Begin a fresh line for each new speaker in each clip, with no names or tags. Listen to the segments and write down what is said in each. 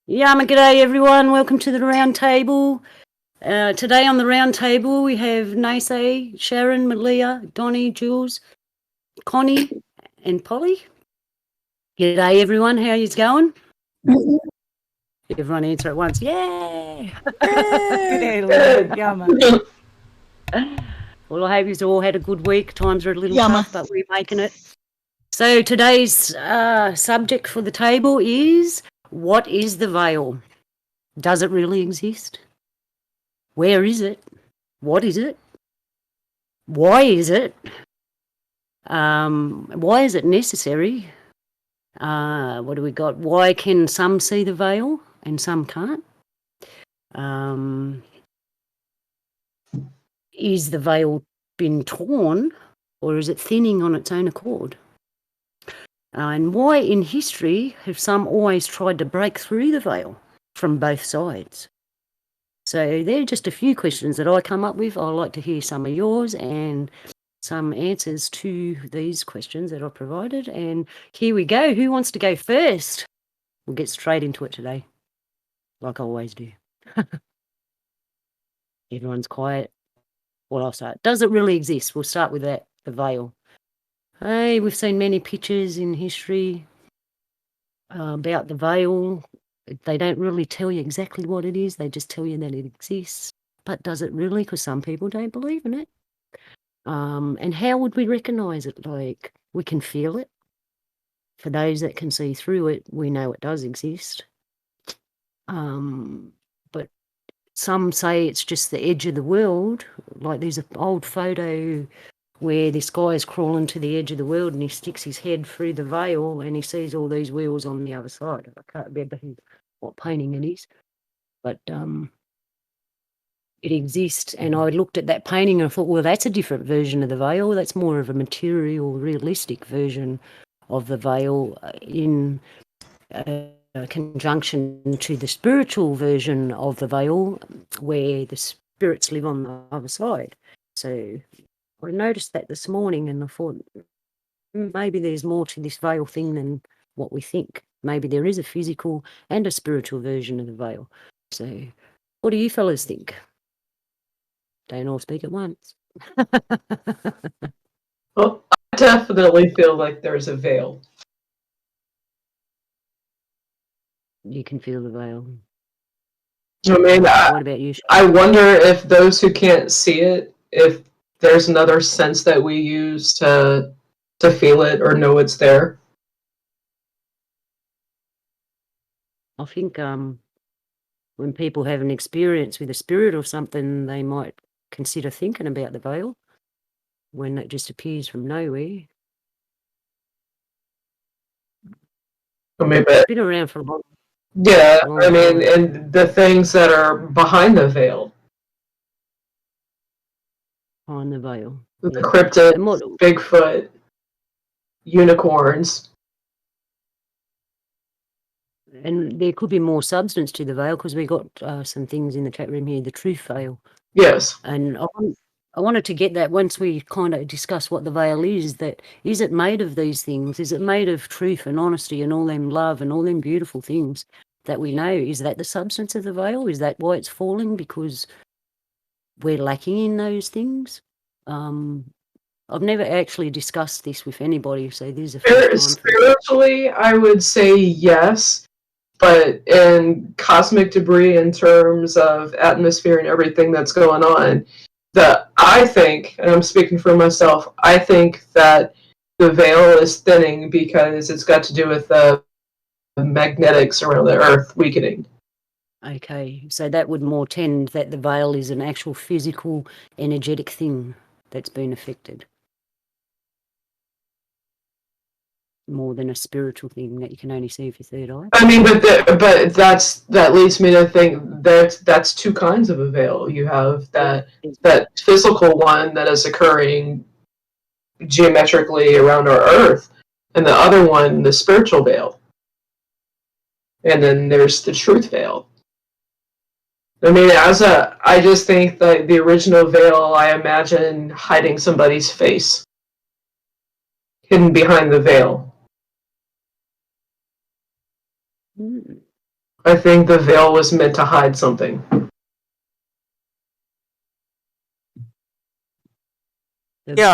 G'day everyone, welcome to the Roundtable. Today on the Roundtable we have Nese, Sharon, Mahliah, Donny, Jules, Connie and Polly. G'day everyone, how you going? Everyone answer at once. Yay! Well, I hope you all had a good week. Times are a little tough, but we're making it. So today's subject for the table is, what is the veil? Does it really exist? Where is it? What is it? Why is it? Why is it necessary? What do we got? Why can some see the veil and some can't? Is the veil been torn, or is it thinning on its own accord? And why in history have some always tried to break through the veil from both sides? So they're just a few questions that I come up with. I'd like to hear some of yours and some answers to these questions that I provided. And here we go. Who wants to go first? We'll get straight into it today, like I always do. Everyone's quiet. Well, I'll start. Does it really exist? We'll start with that, the veil. Hey, we've seen many pictures in history about the veil. They don't really tell you exactly what it is. They just tell you that it exists. But does it really? Because some people don't believe in it. And how would we recognise it? Like, we can feel it. For those that can see through it, we know it does exist. But some say it's just the edge of the world. Like, there's an old photo where this guy is crawling to the edge of the world and he sticks his head through the veil and he sees all these wheels on the other side. I can't remember what painting it is, but it exists. And I looked at that painting and I thought, well, that's a different version of the veil. That's more of a material, realistic version of the veil in conjunction to the spiritual version of the veil, where the spirits live on the other side. So I noticed that this morning and I thought, maybe there's more to this veil thing than what we think. Maybe there is a physical and a spiritual version of the veil. So what do you fellas think? Don't all speak at once.
Well, I definitely feel like there's a veil.
You can feel the veil.
I mean,
what about you?
I wonder if those who can't see it, if there's another sense that we use to feel it or know it's there.
I think when people have an experience with a spirit or something, they might consider thinking about the veil when it just appears from nowhere.
I mean, but,
it's been around for a long time.
Yeah, I mean, and the things that are behind the veil.
Behind the veil.
The cryptids, Bigfoot, unicorns.
And there could be more substance to the veil because we got some things in the chat room here, the truth veil.
Yes.
And I wanted to get that once we kind of discuss what the veil is, that is it made of these things? Is it made of truth and honesty and all them love and all them beautiful things that we know? Is that the substance of the veil? Is that why it's falling? Because we're lacking in those things? I've never actually discussed this with anybody, so there's a first time.
Spiritually, I would say yes. But in cosmic debris, in terms of atmosphere and everything that's going on, I think, and I'm speaking for myself, I think that the veil is thinning because it's got to do with the magnetics around the Earth weakening.
Okay, so that would more tend that the veil is an actual physical, energetic thing that's been affected, more than a spiritual thing that you can only see with your third eye.
I mean, but that leads me to think that's two kinds of a veil. You have that physical one that is occurring geometrically around our Earth, and the other one, the spiritual veil. And then there's the truth veil. I mean, I just think that the original veil, I imagine hiding somebody's face, hidden behind the veil. I think the veil was meant to hide something.
No,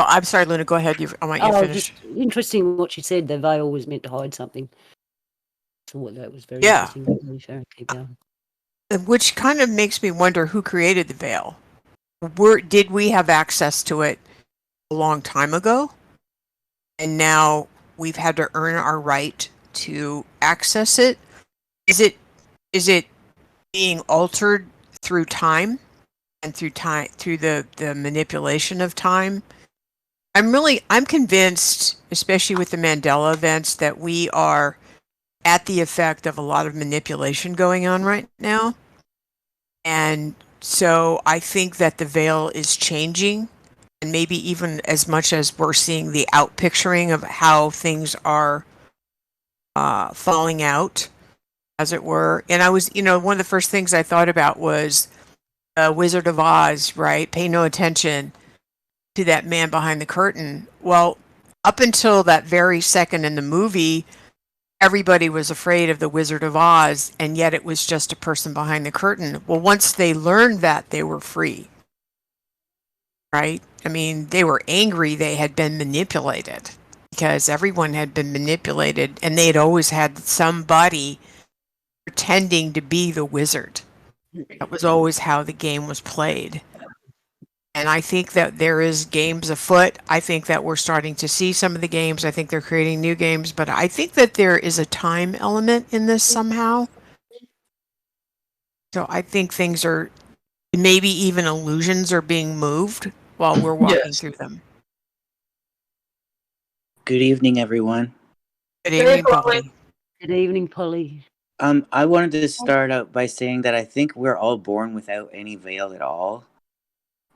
I'm sorry, Luna. Go ahead. I want you to finish.
Just interesting what she said. The veil was meant to hide something. So that was very interesting. Sure, keep going.
Which kind of makes me wonder who created the veil. Did we have access to it a long time ago? And now we've had to earn our right to access it? Is it being altered through time and through the manipulation of time? I'm convinced, especially with the Mandela events, that we are at the effect of a lot of manipulation going on right now. And so I think that the veil is changing, and maybe even as much as we're seeing the outpicturing of how things are falling out, as it were. And I was, one of the first things I thought about was Wizard of Oz, right? Pay no attention to that man behind the curtain. Well, up until that very second in the movie, everybody was afraid of the Wizard of Oz, and yet it was just a person behind the curtain. Well, once they learned that, they were free, right? I mean, they were angry they had been manipulated because everyone had been manipulated, and they had always had somebody pretending to be the wizard. That was always how the game was played. And I think that there is games afoot. I think that we're starting to see some of the games. I think they're creating new games, but I think that there is a time element in this somehow. So I think things are, maybe even illusions are being moved while we're walking through them.
Good evening, everyone.
Good evening, Polly.
Good evening, Polly.
I wanted to start out by saying that I think we're all born without any veil at all.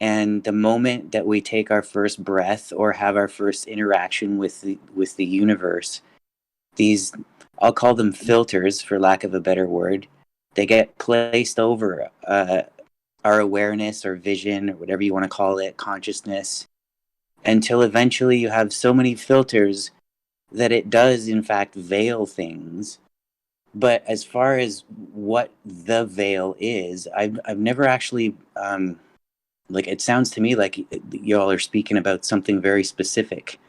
And the moment that we take our first breath or have our first interaction with the universe, these, I'll call them filters for lack of a better word, they get placed over our awareness or vision or whatever you want to call it, consciousness, until eventually you have so many filters that it does in fact veil things. But as far as what the veil is, I've never actually like, it sounds to me like y'all are speaking about something very specific,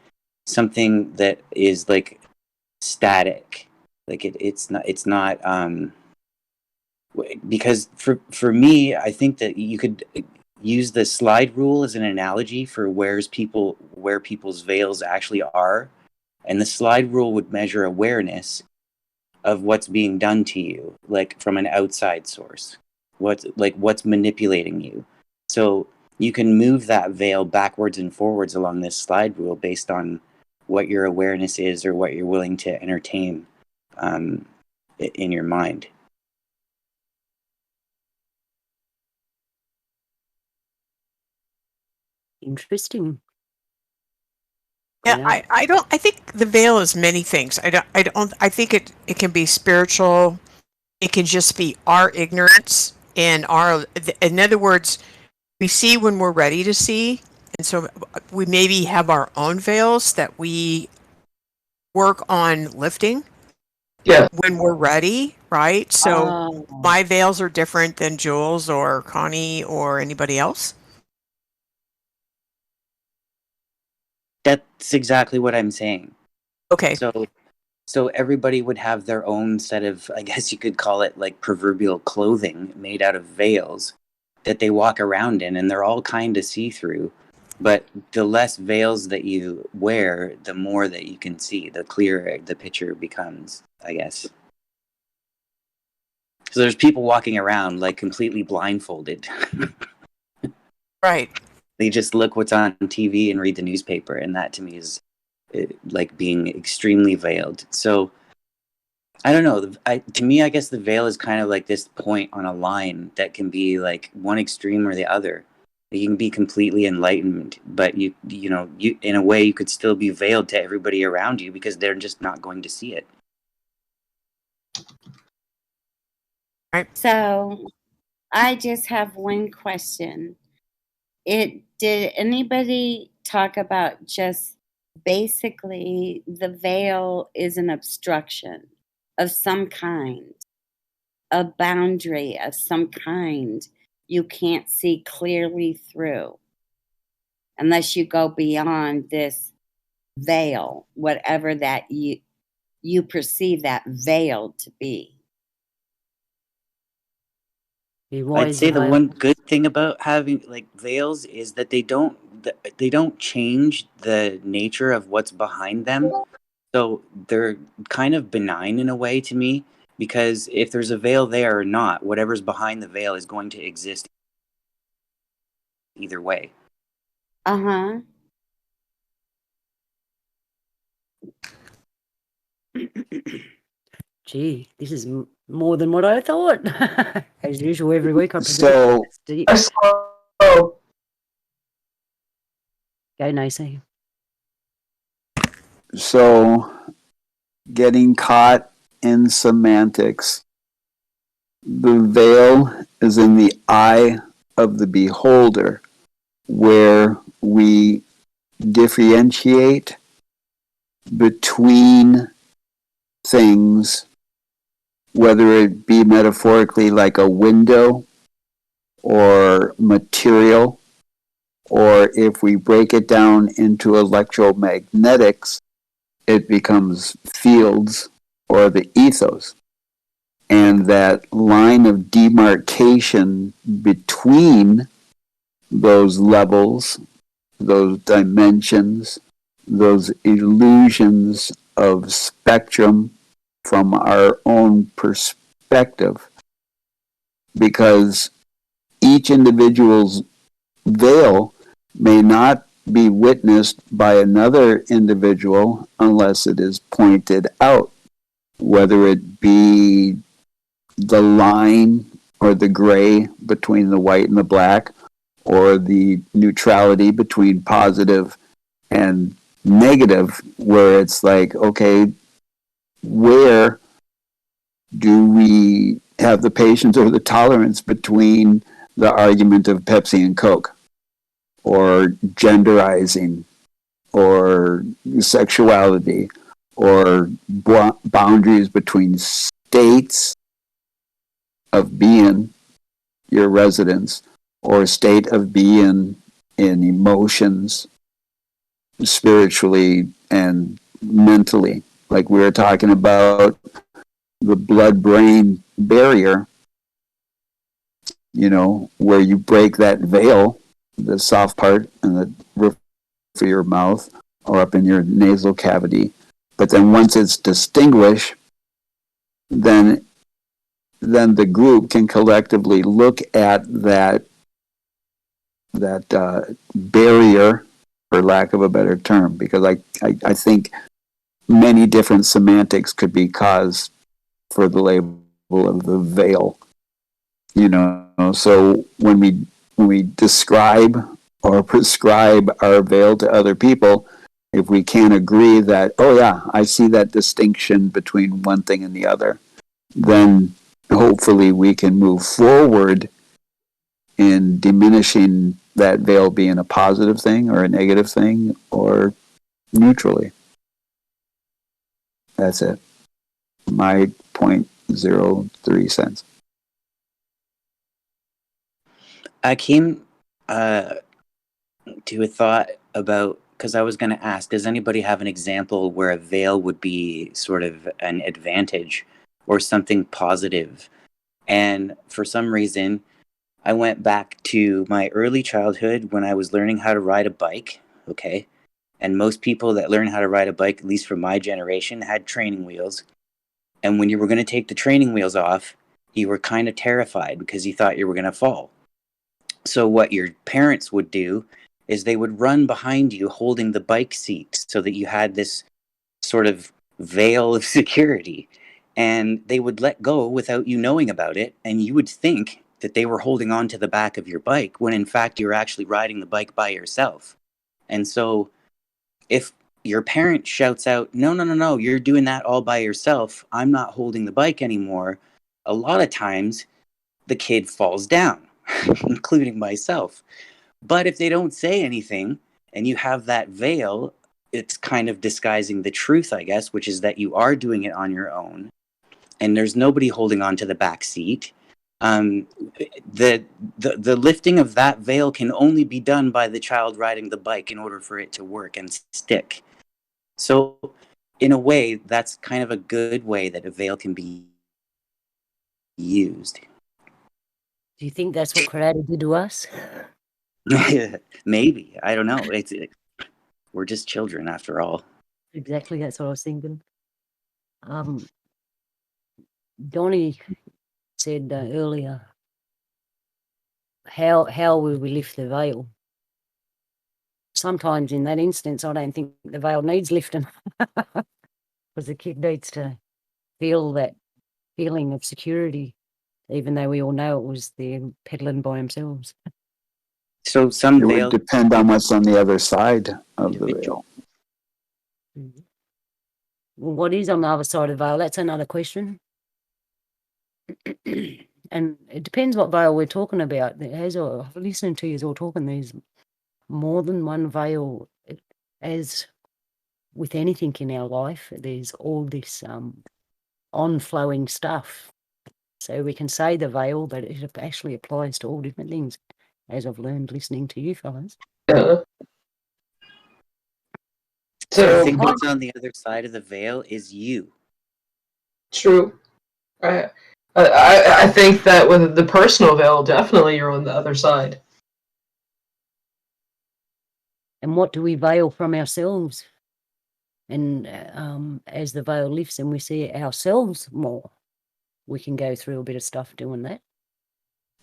something that is like static. Like it's not because for me, I think that you could use the slide rule as an analogy for where people's veils actually are, and the slide rule would measure awareness of what's being done to you, like from an outside source, what's manipulating you. So you can move that veil backwards and forwards along this slide rule based on what your awareness is or what you're willing to entertain in your mind.
Interesting.
Yeah, I think the veil is many things. I think it can be spiritual. It can just be our ignorance and in other words, we see when we're ready to see. And so we maybe have our own veils that we work on lifting when we're ready, right? So my veils are different than Jules or Connie or anybody else.
That's exactly what I'm saying.
Okay.
So everybody would have their own set of, I guess you could call it like proverbial clothing made out of veils that they walk around in, and they're all kind of see-through. But the less veils that you wear, the more that you can see, the clearer the picture becomes, I guess. So there's people walking around like completely blindfolded.
Right.
They just look what's on TV and read the newspaper, and that to me is like being extremely veiled. So I don't know. To me, I guess the veil is kind of like this point on a line that can be like one extreme or the other. You can be completely enlightened, but you in a way you could still be veiled to everybody around you because they're just not going to see it.
Right.
So I just have one question. Did anybody talk about just basically the veil is an obstruction of some kind, a boundary of some kind you can't see clearly through unless you go beyond this veil, whatever that you perceive that veil to be.
I'd say the one good thing about having like veils is that they don't change the nature of what's behind them. So they're kind of benign in a way to me, because if there's a veil there or not, whatever's behind the veil is going to exist either way.
Uh-huh.
Gee, this is more than what I thought. As usual, every week I predict.
So,
Oh,
Go, Nese.
so getting caught in semantics, the veil is in the eye of the beholder, where we differentiate between things, whether it be metaphorically like a window or material, or if we break it down into electromagnetics, it becomes fields or the ethos. And that line of demarcation between those levels, those dimensions, those illusions of spectrum from our own perspective, because each individual's veil may not be witnessed by another individual unless it is pointed out, whether it be the line or the gray between the white and the black, or the neutrality between positive and negative, where it's like, okay, where do we have the patience or the tolerance between the argument of Pepsi and Coke, or genderizing, or sexuality, or boundaries between states of being, your residence, or state of being in emotions, spiritually and mentally. Like we were talking about the blood-brain barrier, where you break that veil, the soft part in the roof of your mouth or up in your nasal cavity. But then once it's distinguished, then the group can collectively look at that barrier, for lack of a better term, because I think many different semantics could be caused for the label of the veil. So when we describe or prescribe our veil to other people, if we can't agree that, oh yeah, I see that distinction between one thing and the other, then hopefully we can move forward in diminishing that veil being a positive thing or a negative thing, or neutrally. That's it. My 0.03 cents.
I came to a thought about, because I was going to ask, does anybody have an example where a veil would be sort of an advantage or something positive? And for some reason, I went back to my early childhood when I was learning how to ride a bike, okay? And most people that learn how to ride a bike, at least from my generation, had training wheels. And when you were going to take the training wheels off, you were kind of terrified because you thought you were going to fall. So what your parents would do is they would run behind you holding the bike seat so that you had this sort of veil of security. And they would let go without you knowing about it. And you would think that they were holding on to the back of your bike when in fact you're actually riding the bike by yourself. And so if your parent shouts out, no, you're doing that all by yourself, I'm not holding the bike anymore, a lot of times the kid falls down, including myself. But if they don't say anything and you have that veil, it's kind of disguising the truth, I guess, which is that you are doing it on your own. and there's nobody holding on to the back seat. The lifting of that veil can only be done by the child riding the bike in order for it to work and stick. So in a way, that's kind of a good way that a veil can be used.
Do you think that's what Creator did to us?
Maybe. I don't know. We're just children after all.
Exactly, that's what I was thinking. Donny said earlier, how will we lift the veil? Sometimes in that instance, I don't think the veil needs lifting because the kid needs to feel that feeling of security, even though we all know it was them peddling by themselves.
So some
It would
veils
depend on what's on the other side of the veil.
Mhm. Well, what is on the other side of the veil? That's another question. And it depends what veil we're talking about. As I've listened to you all talking, there's more than one veil. As with anything in our life, there's all this on-flowing stuff. So we can say the veil, but it actually applies to all different things, as I've learned listening to you fellas.
Yeah.
I
So
think what's on the other side of the veil is you.
true. I think that with the personal veil, definitely you're on the other side.
And what do we veil from ourselves? And as the veil lifts and we see ourselves more, we can go through a bit of stuff doing that.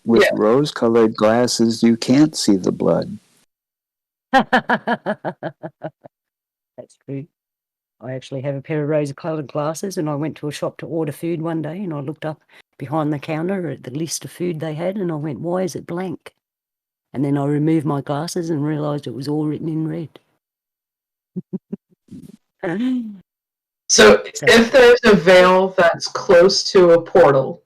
With
Yeah.
rose-colored glasses, you can't see the blood.
That's true. I actually have a pair of rose-coloured glasses, and I went to a shop to order food one day, and I looked up behind the counter at the list of food they had, and I went, why is it blank? And then I removed my glasses and realised it was all written in red.
So if there's a veil that's close to a portal,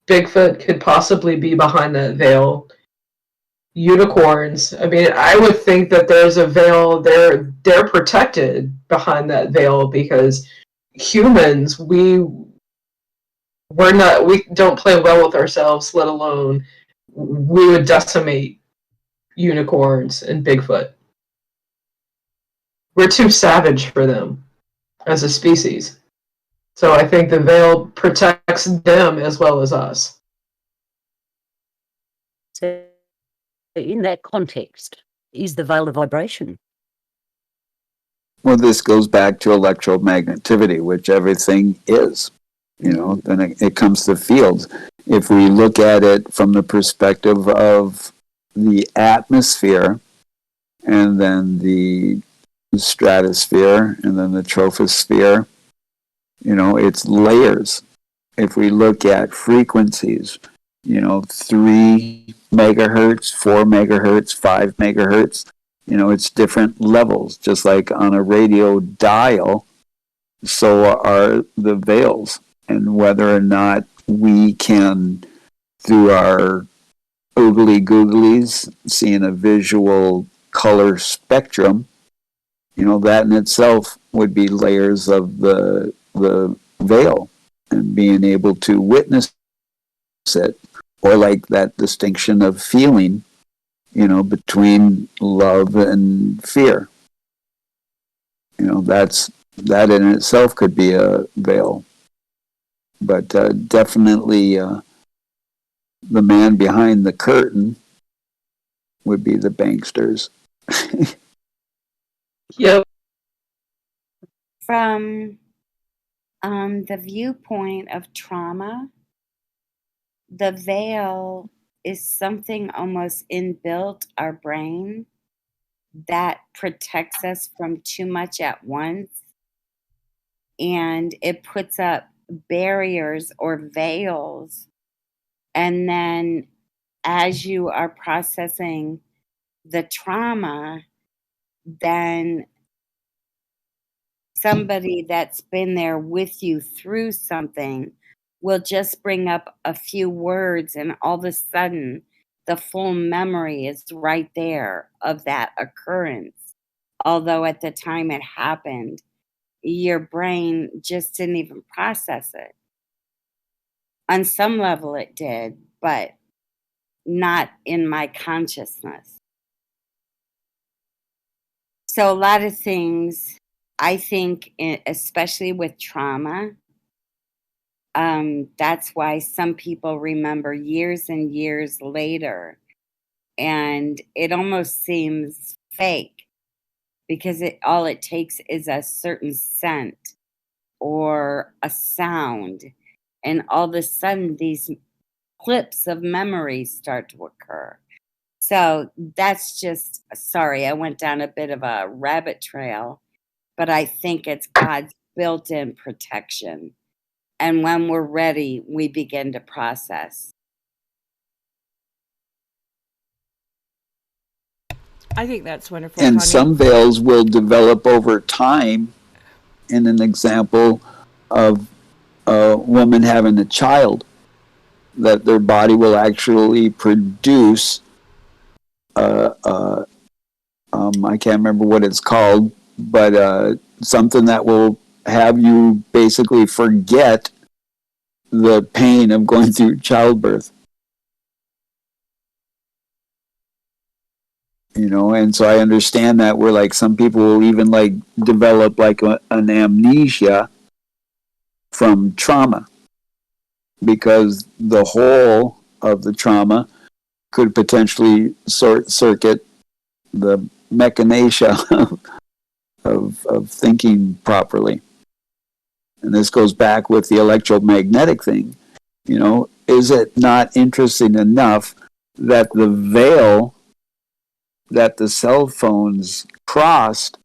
Bigfoot could possibly be behind that veil. Unicorns. I mean, I would think that there's a veil. They're protected behind that veil because humans, we don't play well with ourselves. Let alone we would decimate unicorns and Bigfoot. We're too savage for them as a species. So I think the veil protects them as well as us.
So in that context, is the veil a vibration?
Well, this goes back to electromagnetivity, which everything is. You know, then it comes to fields. If we look at it from the perspective of the atmosphere, and then the stratosphere, and then the troposphere, you know, it's layers. If we look at frequencies, you know, 3 megahertz, 4 megahertz, 5 megahertz, you know, it's different levels. Just like on a radio dial, so are the veils. And whether or not we can, through our oogly googlies, seeing a visual color spectrum, you know, that in itself would be layers of the veil, and being able to witness it, or like that distinction of feeling, you know, between love and fear. You know, that in itself could be a veil. But definitely the man behind the curtain would be the banksters.
Yep.
From the viewpoint of trauma, the veil is something almost inbuilt our brain that protects us from too much at once, and it puts up barriers or veils. And then as you are processing the trauma, then somebody that's been there with you through something will just bring up a few words, and all of a sudden the full memory is right there of that occurrence. Although at the time it happened, your brain just didn't even process it. On some level it did, but not in my consciousness. So a lot of things, I think, especially with trauma, that's why some people remember years and years later, and it almost seems fake because all it takes is a certain scent or a sound, and all of a sudden these clips of memories start to occur. So that's just, sorry, I went down a bit of a rabbit trail, but I think it's God's built-in protection. And when we're ready, we begin to process.
I think that's wonderful.
And
Connie.
some veils will develop over time. In an example of a woman having a child, that their body will actually produce I can't remember what it's called, but something that will have you basically forget the pain of going through childbirth. You know, and so I understand that where like some people will even like develop like an amnesia from trauma, because the whole of the trauma could potentially circuit the mechanism of thinking properly. And this goes back with the electromagnetic thing. You know, is it not interesting enough that the veil that the cell phones crossed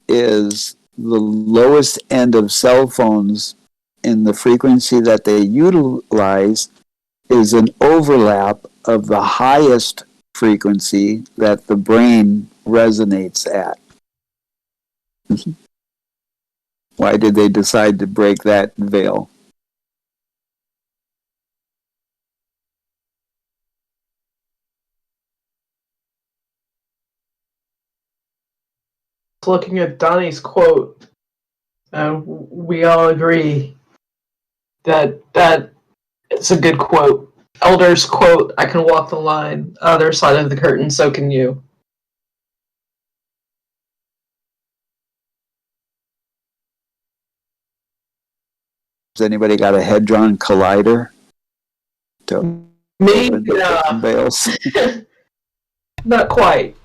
is the lowest end of cell phones in the frequency that they utilize is an overlap of the highest frequency that the brain resonates at. Why did they decide to break that veil?
Looking at Donny's quote, we all agree that it's a good quote. Elders quote, "I can walk the line, other side of the curtain, so can you."
Has anybody got a Hadron Collider to
Me?
open the veils?
Not quite.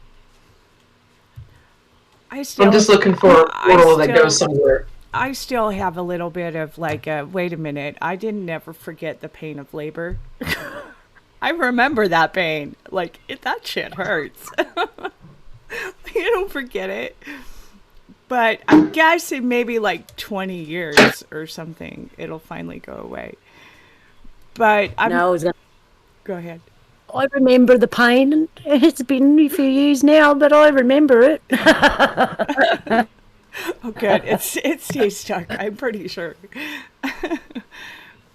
I still,
I'm just looking for a portal that goes somewhere.
I still have a little bit of like, wait a minute, I didn't ever forget the pain of labor. I remember that pain. Like, that shit hurts. You don't forget it. But I'm guessing maybe like 20 years or something, it'll finally go away. But I'm...
No,
Go ahead.
I remember the pain, and it's been a few years now, but I remember it.
Oh, good. It stays stuck, I'm pretty sure.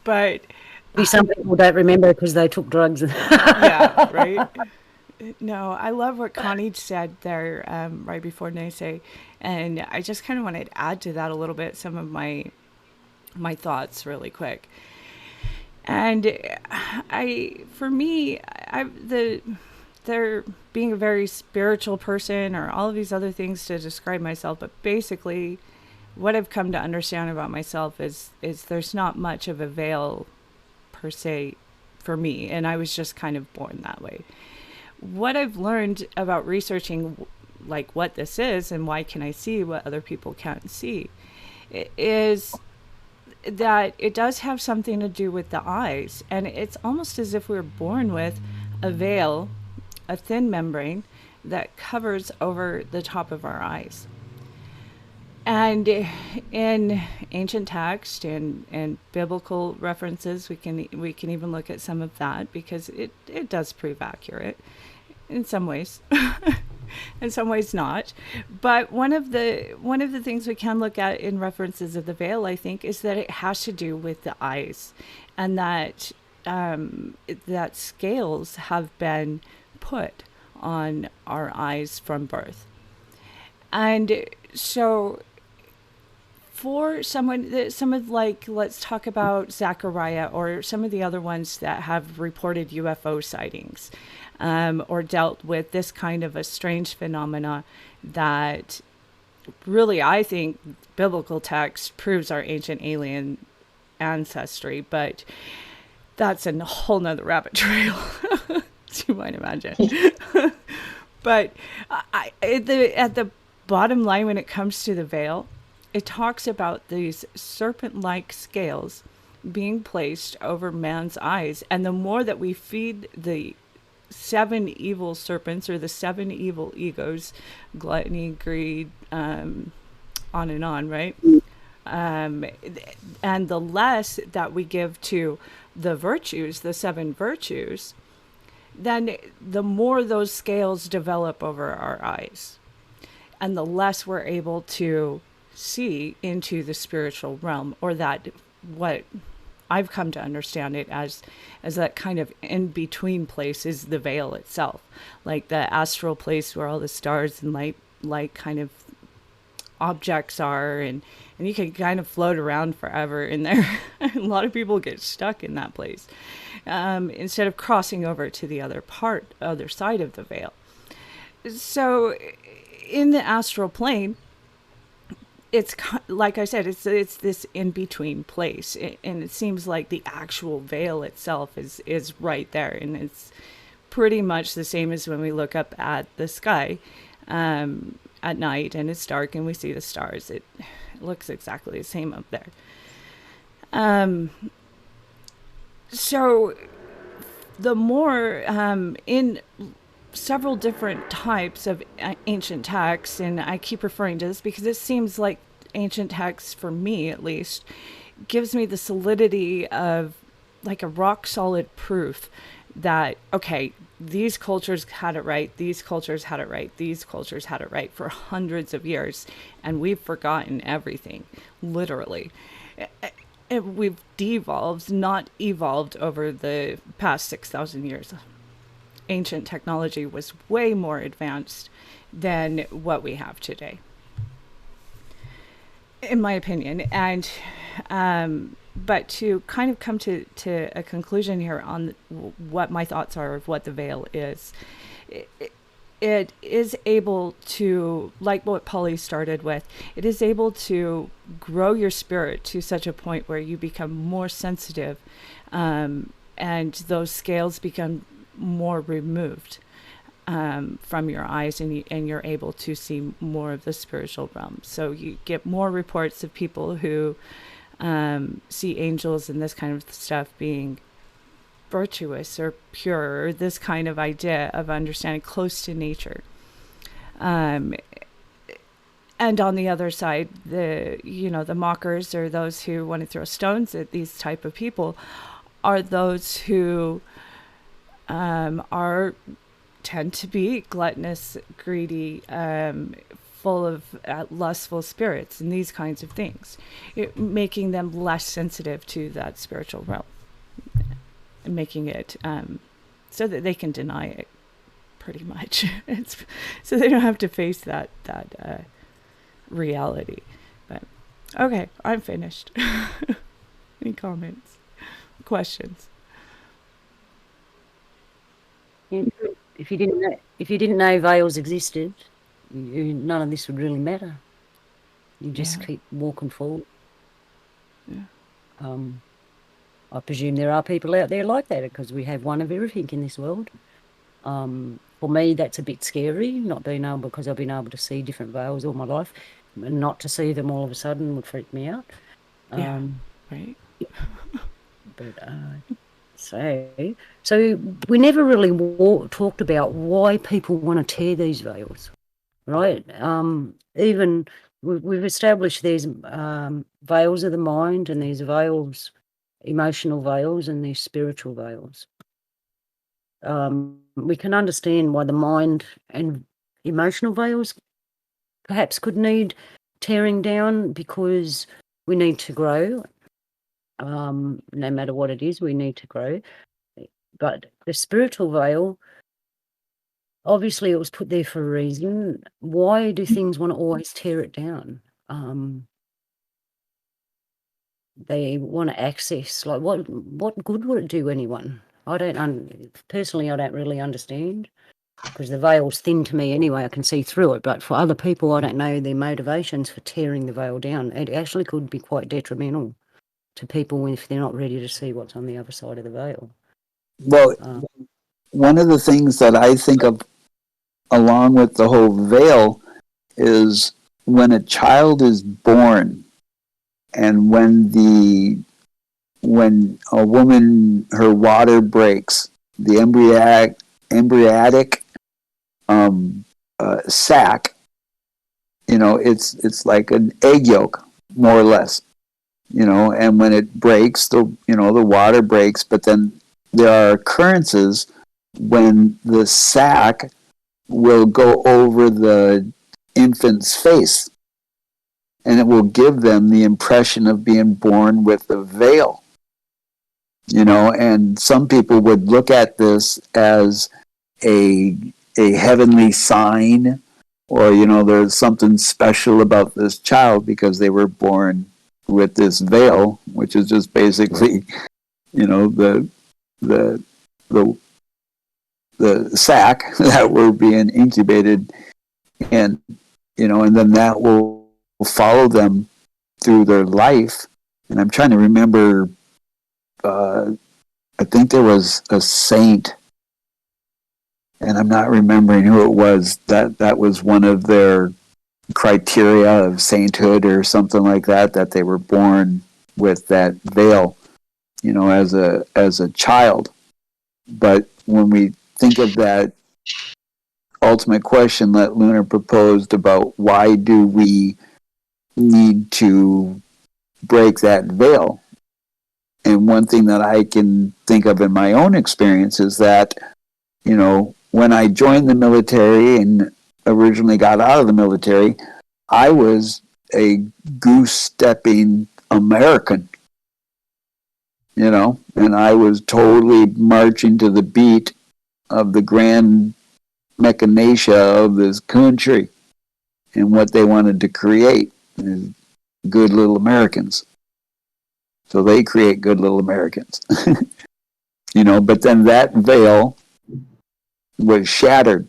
But
Some people don't remember because they took drugs.
yeah, right? No, I love what Connie said there right before Nese, and I just kind of wanted to add to that a little bit, some of my thoughts really quick. And they're being a very spiritual person or all of these other things to describe myself, but basically what I've come to understand about myself is there's not much of a veil per se for me, and I was just kind of born that way. What I've learned about researching like what this is and why can I see what other people can't see is that it does have something to do with the eyes, and it's almost as if we're born with a veil, a thin membrane that covers over the top of our eyes. And in ancient text and biblical references, we can even look at some of that because it does prove accurate in some ways. In some ways not. But one of the things we can look at in references of the veil, I think, is that it has to do with the eyes, and that that scales have been put on our eyes from birth. And so for someone, some of like, let's talk about Zachariah or some of the other ones that have reported UFO sightings, or dealt with this kind of a strange phenomena that really, I think biblical text proves our ancient alien ancestry, but that's a whole nother rabbit trail, as you might imagine. But at the bottom line, when it comes to the veil, it talks about these serpent-like scales being placed over man's eyes. And the more that we feed the 7 evil serpents or the 7 evil egos, gluttony, greed, on and on, right? And the less that we give to the virtues, the 7 virtues, then the more those scales develop over our eyes, and the less we're able to see into the spiritual realm, or that what I've come to understand it as that kind of in-between place is the veil itself, like the astral place where all the stars and light kind of objects are, and you can kind of float around forever in there. A lot of people get stuck in that place, instead of crossing over to the other side of the veil. So in the astral plane, it's like I said, it's this in-between place, and it seems like the actual veil itself is right there, and it's pretty much the same as when we look up at the sky at night and it's dark and we see the stars. It looks exactly the same up there. So the more in several different types of ancient texts, and I keep referring to this because it seems like ancient texts, for me at least, gives me the solidity of like a rock solid proof that, okay, these cultures had it right, these cultures had it right, these cultures had it right for hundreds of years, and we've forgotten everything, literally. We've devolved, not evolved, over the past 6,000 years. Ancient technology was way more advanced than what we have today, in my opinion. And but to kind of come to a conclusion here on what my thoughts are of what the veil is, it is able to, like what Polly started with, it is able to grow your spirit to such a point where you become more sensitive, and those scales become more removed from your eyes, and you're able to see more of the spiritual realm. So you get more reports of people who see angels and this kind of stuff being virtuous or pure, or this kind of idea of understanding close to nature. And on the other side, the mockers, or those who want to throw stones at these type of people, are those who tend to be gluttonous, greedy, full of lustful spirits and these kinds of things, making them less sensitive to that spiritual realm, and making it so that they can deny it, pretty much. So they don't have to face that reality. But okay, I'm finished. Any comments, questions?
If you didn't know veils existed, none of this would really matter. You just keep walking forward.
Yeah.
I presume there are people out there like that, because we have one of everything in this world. For me, that's a bit scary, not being able, because I've been able to see different veils all my life, and not to see them all of a sudden would freak me out.
Yeah, right.
But so we never really talked about why people want to tear these veils, right? Even we've established there's veils of the mind, and these veils, emotional veils, and these spiritual veils. We can understand why the mind and emotional veils perhaps could need tearing down, because we need to grow. No matter what it is, we need to grow. But the spiritual veil, obviously it was put there for a reason. Why do things want to always tear it down? they want to access. Like, what good would it do anyone? I don't personally. I don't really understand, because the veil's thin to me anyway. I can see through it, but for other people, I don't know their motivations for tearing the veil down. It actually could be quite detrimental to people if they're not ready to see what's on the other side of the veil.
Well, one of the things that I think of along with the whole veil is when a child is born, and when a woman, her water breaks, the embryonic sac, it's like an egg yolk, more or less, and when it breaks, the water breaks, but then there are occurrences when the sac will go over the infant's face, and it will give them the impression of being born with a veil. And some people would look at this as a heavenly sign, or there's something special about this child because they were born with this veil, which is just basically, the sac that we're being incubated in, and then that will follow them through their life. And I'm trying to remember, I think there was a saint, and I'm not remembering who it was, that was one of their criteria of sainthood or something like that they were born with that veil, as a child. But when we think of that ultimate question that Luna proposed about why do we need to break that veil, and one thing that I can think of in my own experience is that, when I joined the military and originally got out of the military, I was a goose-stepping American, and I was totally marching to the beat of the grand machinacia of this country and what they wanted to create is good little Americans. So they create good little Americans. But then that veil was shattered,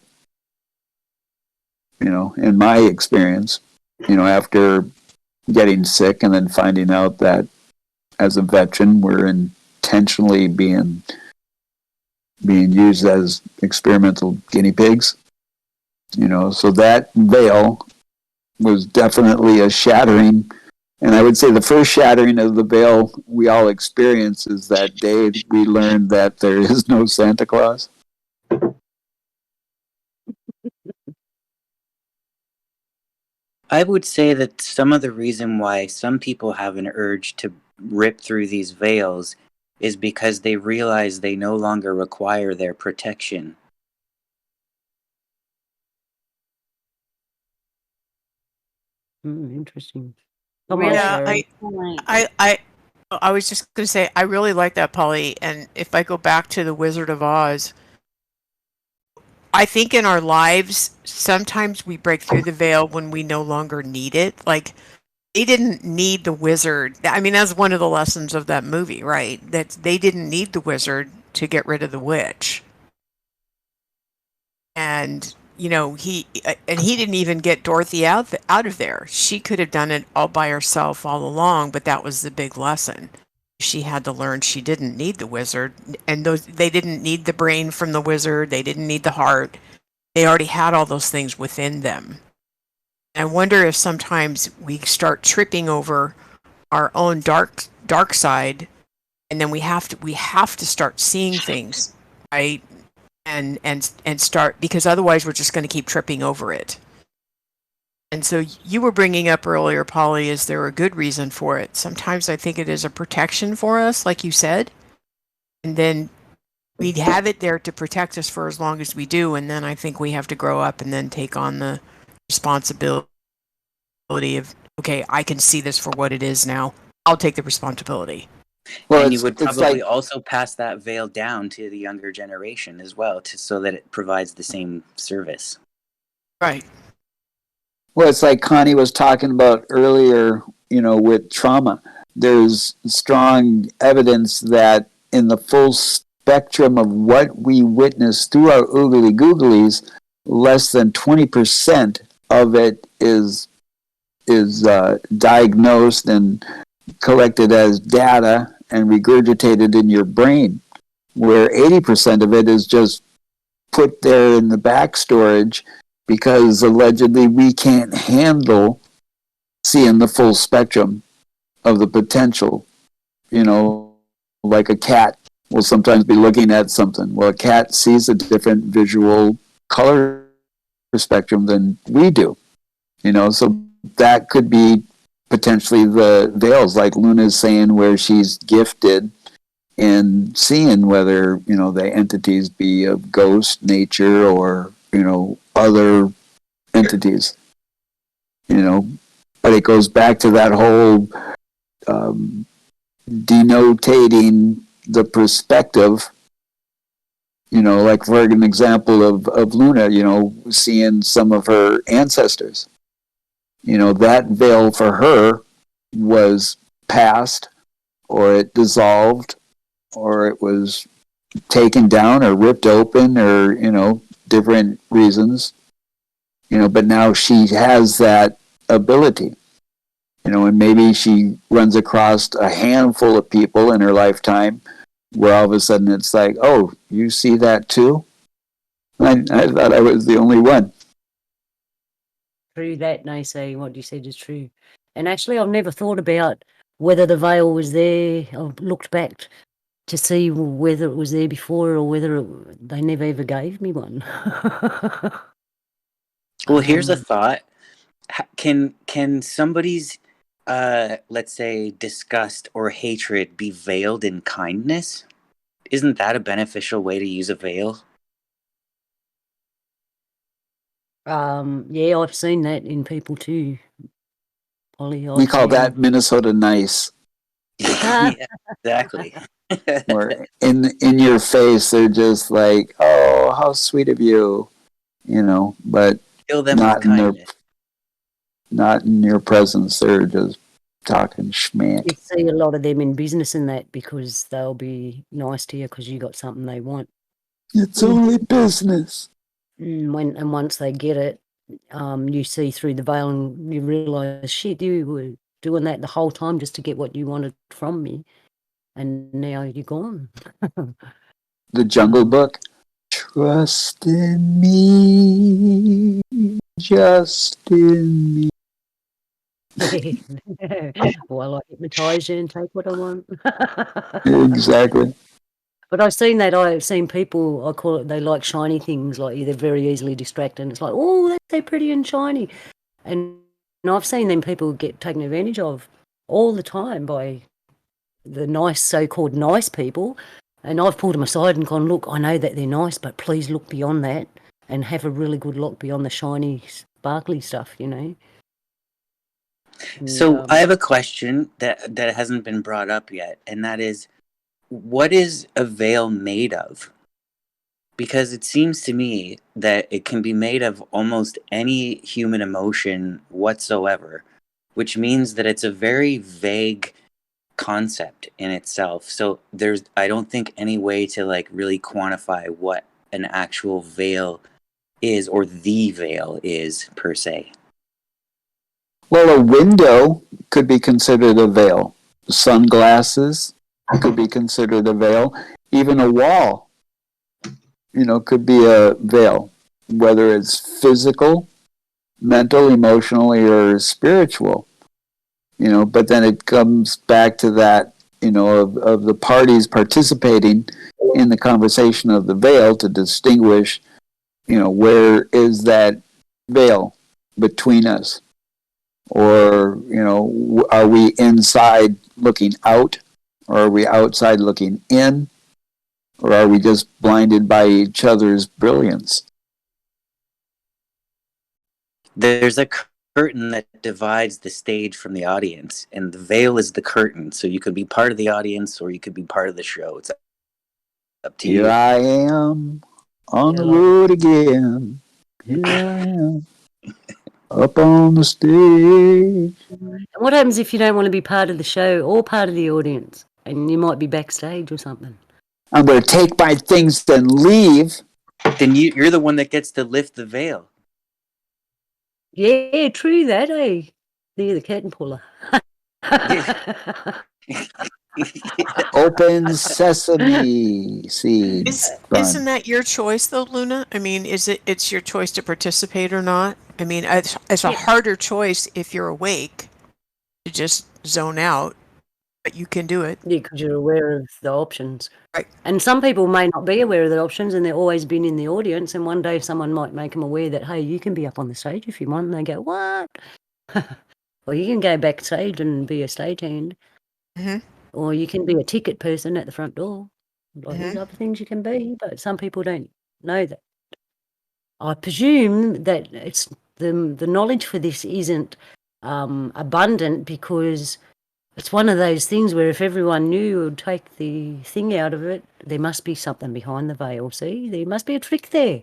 in my experience, after getting sick and then finding out that as a veteran we're intentionally being used as experimental guinea pigs, so that veil was definitely a shattering. And I would say the first shattering of the veil we all experience is that day we learned that there is no Santa Claus.
I would say that some of the reason why some people have an urge to rip through these veils is because they realize they no longer require their protection.
Interesting.
Really
Yeah,
good point.
I was just going to say, I really like that, Polly. And if I go back to the Wizard of Oz, I think in our lives, sometimes we break through the veil when we no longer need it. Like, they didn't need the wizard. I mean, that's one of the lessons of that movie, right? That they didn't need the wizard to get rid of the witch. And, he didn't even get Dorothy out of there. She could have done it all by herself all along, but that was the big lesson. She had to learn she didn't need the wizard, and they didn't need the brain from the wizard. They didn't need the heart. They already had all those things within them. I wonder if sometimes we start tripping over our own dark side, and then we have to start seeing things, right? And start, because otherwise we're just going to keep tripping over it. And so you were bringing up earlier, Polly, is there a good reason for it? Sometimes I think it is a protection for us, like you said, and then we have it there to protect us for as long as we do, and then I think we have to grow up and then take on the responsibility of, okay, I can see this for what it is now. I'll take the responsibility.
Well, and you would probably also pass that veil down to the younger generation as well, so that it provides the same service.
Right.
Well, it's like Connie was talking about earlier, with trauma. there's strong evidence that in the full spectrum of what we witness through our oogly googlies, less than 20% of it is diagnosed and collected as data and regurgitated in your brain, where 80% of it is just put there in the back storage because allegedly we can't handle seeing the full spectrum of the potential. You know, like a cat will sometimes be looking at something. Well, a cat sees a different visual color spectrum than we do. You know, so that could be potentially the veils, like Luna's saying, where she's gifted in seeing whether, you know, the entities be of ghost nature or, you know, other entities. You know, but it goes back to that whole denotating the perspective. You know, like for an example of Luna, you know, seeing some of her ancestors. You know, that veil for her was past, or it dissolved, or it was taken down or ripped open, or, you know, different reasons. You know, but now she has that ability. You know, and maybe she runs across a handful of people in her lifetime where all of a sudden it's like, oh, you see that too? I thought I was the only one.
True that, Nese, what you said is true. And actually, I've never thought about whether the veil was there. I've looked back to see whether it was there before or whether they never ever gave me one.
Well, here's a thought. Can somebody's, let's say, disgust or hatred be veiled in kindness? Isn't that a beneficial way to use a veil?
Yeah, I've seen that in people too. Polly,
We call that Minnesota nice.
Yeah, exactly.
Where in your face, they're just like, oh, how sweet of you, you know, but
Kill them
not
with
in their,
kindness.
not in your presence. They're just talking schmack.
You see a lot of them in business and that because they'll be nice to you because you got something they want.
It's only business.
And once they get it, you see through the veil and you realise, shit, you were doing that the whole time just to get what you wanted from me, and now you're gone.
The Jungle Book. Trust in me, just in me.
Well, I hypnotise you and take what I want.
Exactly.
But I've seen that. I've seen people, I call it, they like shiny things, like they're very easily distracted. And it's like, oh, that's so pretty and shiny. And I've seen them people get taken advantage of all the time by the nice, so-called nice people. And I've pulled them aside and gone, look, I know that they're nice, but please look beyond that and have a really good look beyond the shiny, sparkly stuff, you know.
So I have a question that hasn't been brought up yet, and that is, what is a veil made of? Because it seems to me that it can be made of almost any human emotion whatsoever, which means that it's a very vague concept in itself. So I don't think any way to like really quantify what an actual veil is, or the veil is per se.
Well, a window could be considered a veil. Sunglasses could be considered a veil. Even a wall, you know, could be a veil, whether it's physical, mental, emotionally, or spiritual. You know, but then it comes back to that, you know, of the parties participating in the conversation of the veil to distinguish, you know, where is that veil between us? Or, you know, are we inside looking out? Or are we outside looking in? Or are we just blinded by each other's brilliance?
There's a curtain that divides the stage from the audience, and the veil is the curtain. So you could be part of the audience or you could be part of the show. It's up to you.
Here I am on the road again. Here I am. Up on the stage.
And what happens if you don't want to be part of the show or part of the audience, and you might be backstage or something?
I'm going to take my things and leave.
Then you're the one that gets to lift the veil.
Yeah, true that, eh? You're the curtain puller.
Open sesame seeds.
Isn't that your choice though, Luna? I mean, it's your choice to participate or not? I mean, it's a harder choice if you're awake to just zone out, but you can do it.
Yeah, because you're aware of the options.
Right.
And some people may not be aware of the options, and they've always been in the audience, and one day someone might make them aware that, hey, you can be up on the stage if you want, and they go, what? Or you can go backstage and be a stagehand.
Mm-hmm.
Or you can be a ticket person at the front door. Like
Mhm.
there's other things you can be, but some people don't know that. I presume that it's the knowledge for this isn't abundant, because it's one of those things where if everyone knew or would take the thing out of it, there must be something behind the veil. See, there must be a trick there.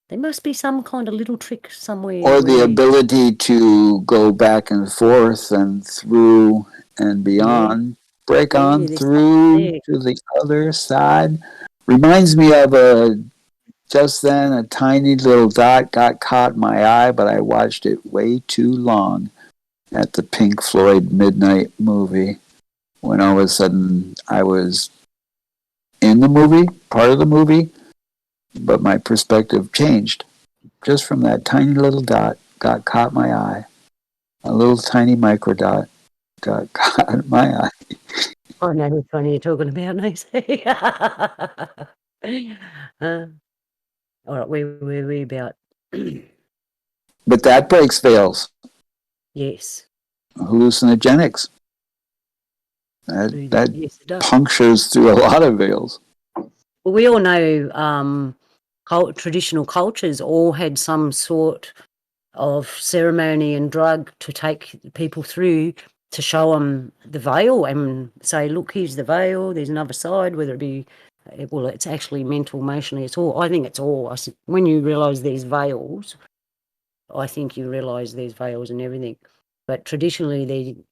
There must be some kind of little trick somewhere.
Or the
where-
ability to go back and forth and through and beyond. Break
Yeah,
on
there's
through
something there.
to the other side. Reminds me of just then a tiny little dot got caught in my eye, but I watched it way too long at the Pink Floyd Midnight movie, when all of a sudden I was in the movie, part of the movie, but my perspective changed just from that tiny little dot got caught my eye. A little tiny micro dot got caught my eye.
I know which one you're talking about, Nese. All right, where were we about?
But that breaks veils.
Yes.
Hallucinogenics. That
Yes, it does.
punctures through a lot of veils.
Well, we all know traditional cultures all had some sort of ceremony and drug to take people through to show them the veil and say, look, here's the veil, there's another side, whether it be, well, it's actually mental, emotionally, it's all, I think it's all, when you realise there's veils, I think you realise there's veils and everything. But traditionally,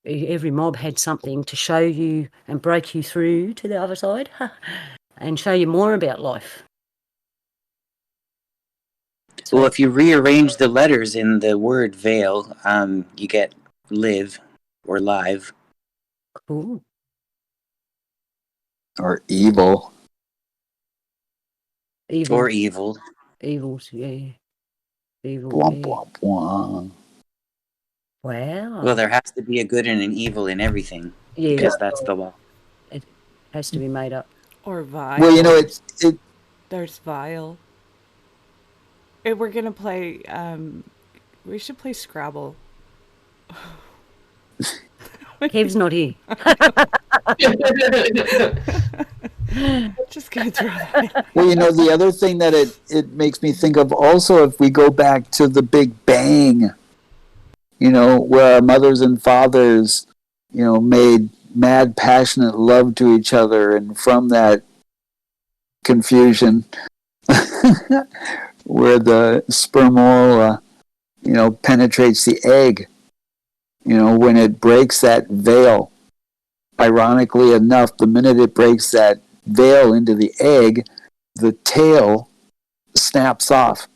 every mob had something to show you and break you through to the other side and show you more about life. So,
Well, if you rearrange the letters in the word veil, you get live or live.
cool.
Or evil.
Evil.
Or evil.
Evils, yeah. Evil,
Bwomp,
yeah.
bwomp, bwomp.
Wow.
Well, there has to be a good and an evil in everything,
yeah,
because that's the law.
it has to be made up.
Or vile.
Well, you know, it
There's vile. If we're gonna play, we should play Scrabble.
Kev's not here.
Just gonna throw that.
well, you know, the other thing that it makes me think of also, if we go back to the Big Bang, you know, where our mothers and fathers, you know, made mad, passionate love to each other, and from that confusion, where the spermole, you know, penetrates the egg, you know, when it breaks that veil, ironically enough, the minute it breaks that veil into the egg, the tail snaps off,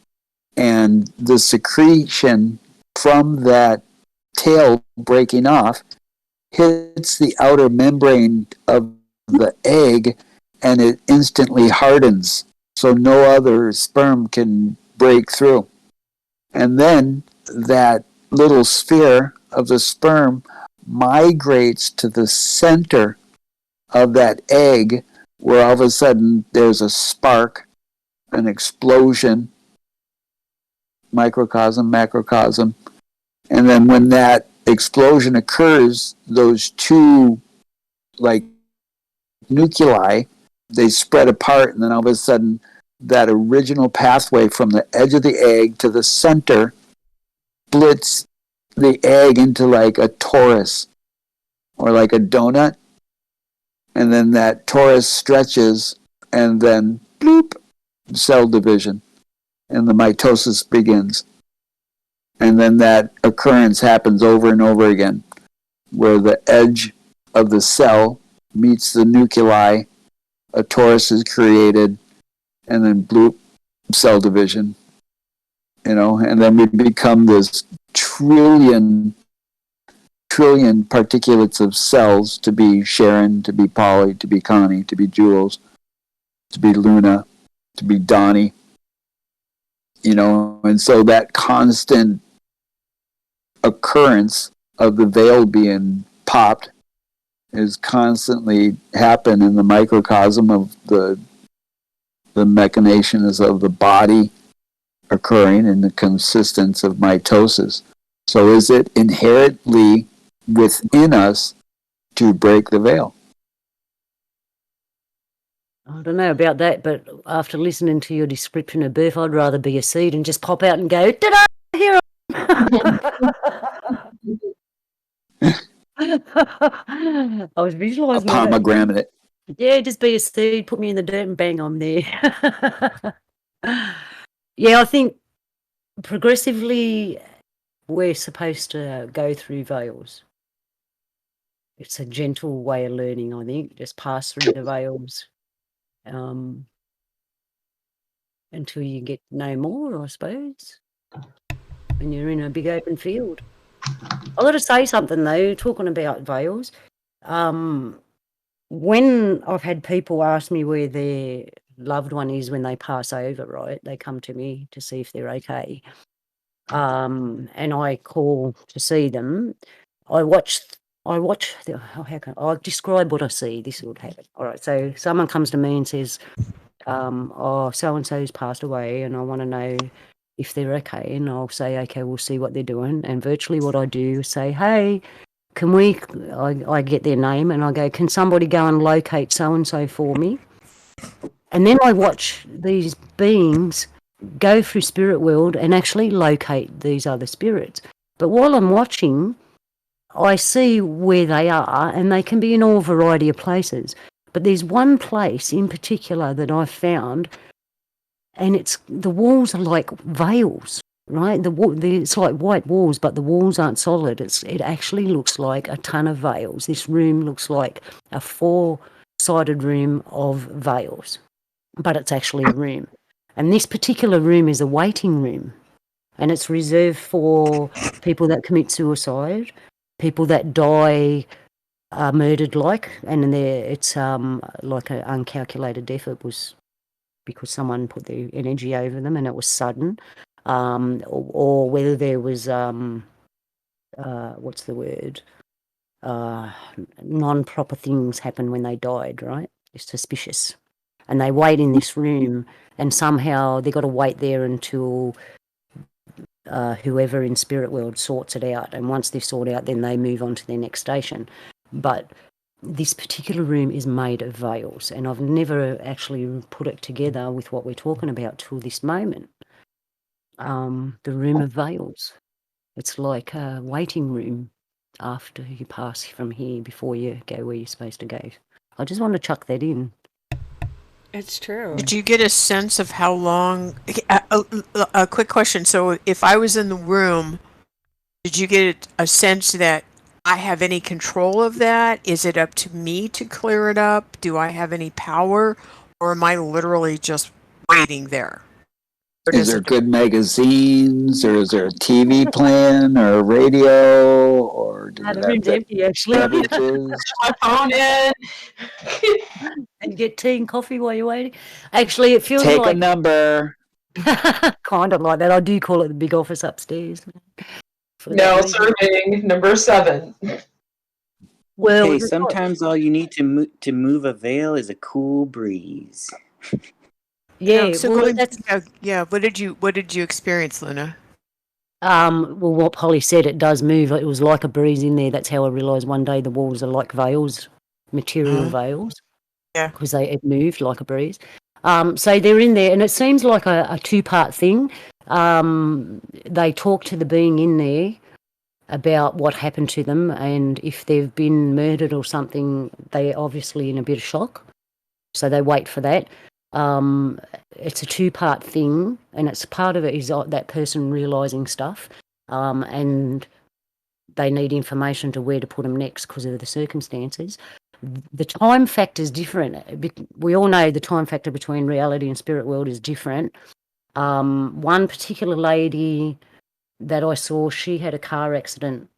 and the secretion from that tail breaking off hits the outer membrane of the egg, and it instantly hardens, so no other sperm can break through. And then that little sphere of the sperm migrates to the center of that egg, where all of a sudden there's a spark, an explosion, microcosm, macrocosm. And then when that explosion occurs, those two, like, nuclei, they spread apart, and then all of a sudden that original pathway from the edge of the egg to the center splits the egg into like a torus or like a donut, and then that torus stretches, and then bloop, cell division, and the mitosis begins. And then that occurrence happens over and over again, where the edge of the cell meets the nuclei, a torus is created, and then bloop, cell division. And then we become this trillion particulates of cells, to be Sharon, to be Polly, to be Connie, to be Jules, to be Luna, to be Donny. And so that constant occurrence of the veil being popped is constantly happen in the microcosm of the machinations of the body occurring in the consistence of mitosis. So is it inherently within us to break the veil?
I don't know about that, but after listening to your description of birth, I'd rather be a seed and just pop out and go, ta-da, here I was
A
visualising that.
pomegranate.
Yeah, just be a seed, put me in the dirt and bang, I'm there. Yeah, I think progressively we're supposed to go through veils. It's a gentle way of learning, I think. Just pass through the veils until you get no more, I suppose, when you're in a big open field. I've got to say something, though, talking about veils. When I've had people ask me where their loved one is when they pass over, right, they come to me to see if they're okay. And I call to see them. I'll describe what I see. This would happen. All right. So someone comes to me and says, oh, so-and-so's passed away and I want to know if they're okay. And I'll say, okay, we'll see what they're doing. And virtually what I do is say, hey, can we, I get their name and I go, can somebody go and locate so-and-so for me? And then I watch these beings go through spirit world and actually locate these other spirits. But while I'm watching, I see where they are, and they can be in all variety of places. But there's one place in particular that I've found, and the walls are like veils, right? It's like white walls, but the walls aren't solid. It actually looks like a ton of veils. This room looks like a 4-sided room of veils, but it's actually a room. And this particular room is a waiting room, and it's reserved for people that commit suicide, people that die murdered and it's like an uncalculated death. It was because someone put their energy over them and it was sudden, or whether there was what's the word, non-proper things happen when they died, right? It's suspicious. And they wait in this room, and somehow they've got to wait there until whoever in spirit world sorts it out. And once they sort out, then they move on to their next station. But this particular room is made of veils, and I've never actually put it together with what we're talking about till this moment. The room of veils. It's like a waiting room after you pass from here before you go where you're supposed to go. I just want to chuck that in.
It's true.
Did you get a sense of how long? A quick question. So if I was in the room, did you get a sense that I have any control of that? Is it up to me to clear it up? Do I have any power? Or am I literally just waiting there?
Is there good magazines, or is there a TV playing, or a radio, or do
The room's empty, actually.
beverages?
My phone in.
And get tea and coffee while you're waiting. Actually, it feels
Take
like
a number.
kind of like that. I do call it the big office upstairs.
No, serving number 7.
Well,
Hey, sometimes all you need to move a veil is a cool breeze.
yeah.
So
Well,
going,
that's
yeah. What did you experience, Luna?
well, what Polly said, it does move. It was like a breeze in there. That's how I realised one day the walls are like veils, material veils.
Yeah.
Because it moved like a breeze. So they're in there, and it seems like a 2-part thing. They talk to the being in there about what happened to them, and if they've been murdered or something, they're obviously in a bit of shock. So they wait for that. It's a 2-part thing, and it's part of it is that person realising stuff. and they need information to where to put them next because of the circumstances. The time factor is different. We all know the time factor between reality and spirit world is different. One particular lady that I saw, she had a car accident,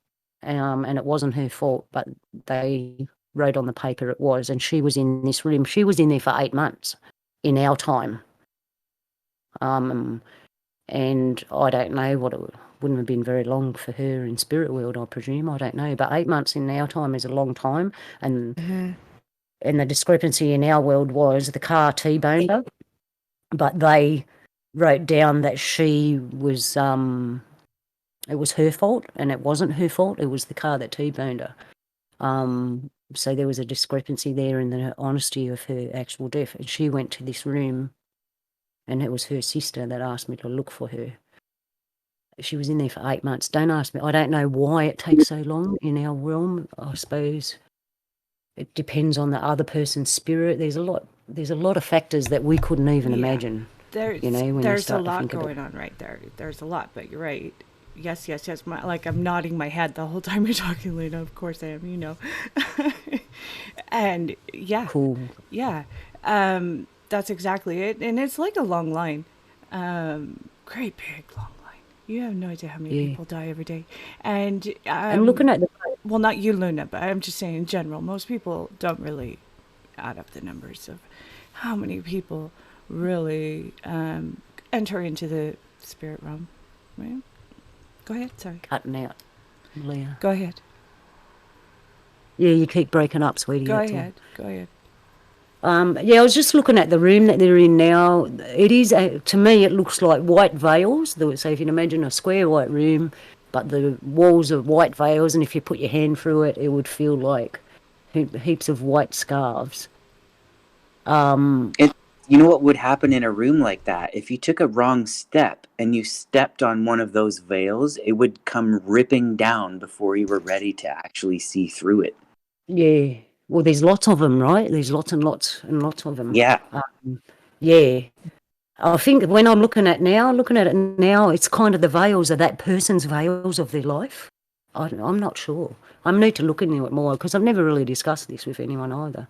and it wasn't her fault, but they wrote on the paper it was, and she was in this room. She was in there for 8 months in our time. And I don't know what it wouldn't have been very long for her in spirit world, I presume. I don't know, but 8 months in our time is a long time. And and the discrepancy in our world was the car T-boned her, but they wrote down that she was it was her fault, and it wasn't her fault. It was the car that T-boned her. So there was a discrepancy there in the honesty of her actual death. And she went to this room, and it was her sister that asked me to look for her. She was in there for 8 months. Don't ask me. I don't know why it takes so long in our realm. I suppose it depends on the other person's spirit. There's a lot of factors that we couldn't even imagine.
There's a lot going on right there. There's a lot, but you're right. Yes. Like I'm nodding my head the whole time you're talking, Lena. Of course I am, you know. And yeah.
Cool.
Yeah. That's exactly it. And it's like a long line. Great big long line. You have no idea how many people die every day. And
I'm looking at
well, not you, Luna, but I'm just saying in general, most people don't really add up the numbers of how many people really enter into the spirit realm. Right? Go ahead, sorry.
Cutting out, Leah.
Go ahead.
Yeah, you keep breaking up, sweetie.
Go ahead.
Yeah, I was just looking at the room that they're in now. It is, to me, it looks like white veils. So if you can imagine a square white room, but the walls are white veils, and if you put your hand through it, it would feel like heaps of white scarves.
You know what would happen in a room like that? If you took a wrong step and you stepped on one of those veils, it would come ripping down before you were ready to actually see through it.
Yeah. Well, there's lots of them, right? There's lots and lots and lots of them.
Yeah.
Yeah. I think when I'm looking at it now, it's kind of the veils of that person's veils of their life. I'm not sure. I need to look into it more because I've never really discussed this with anyone either.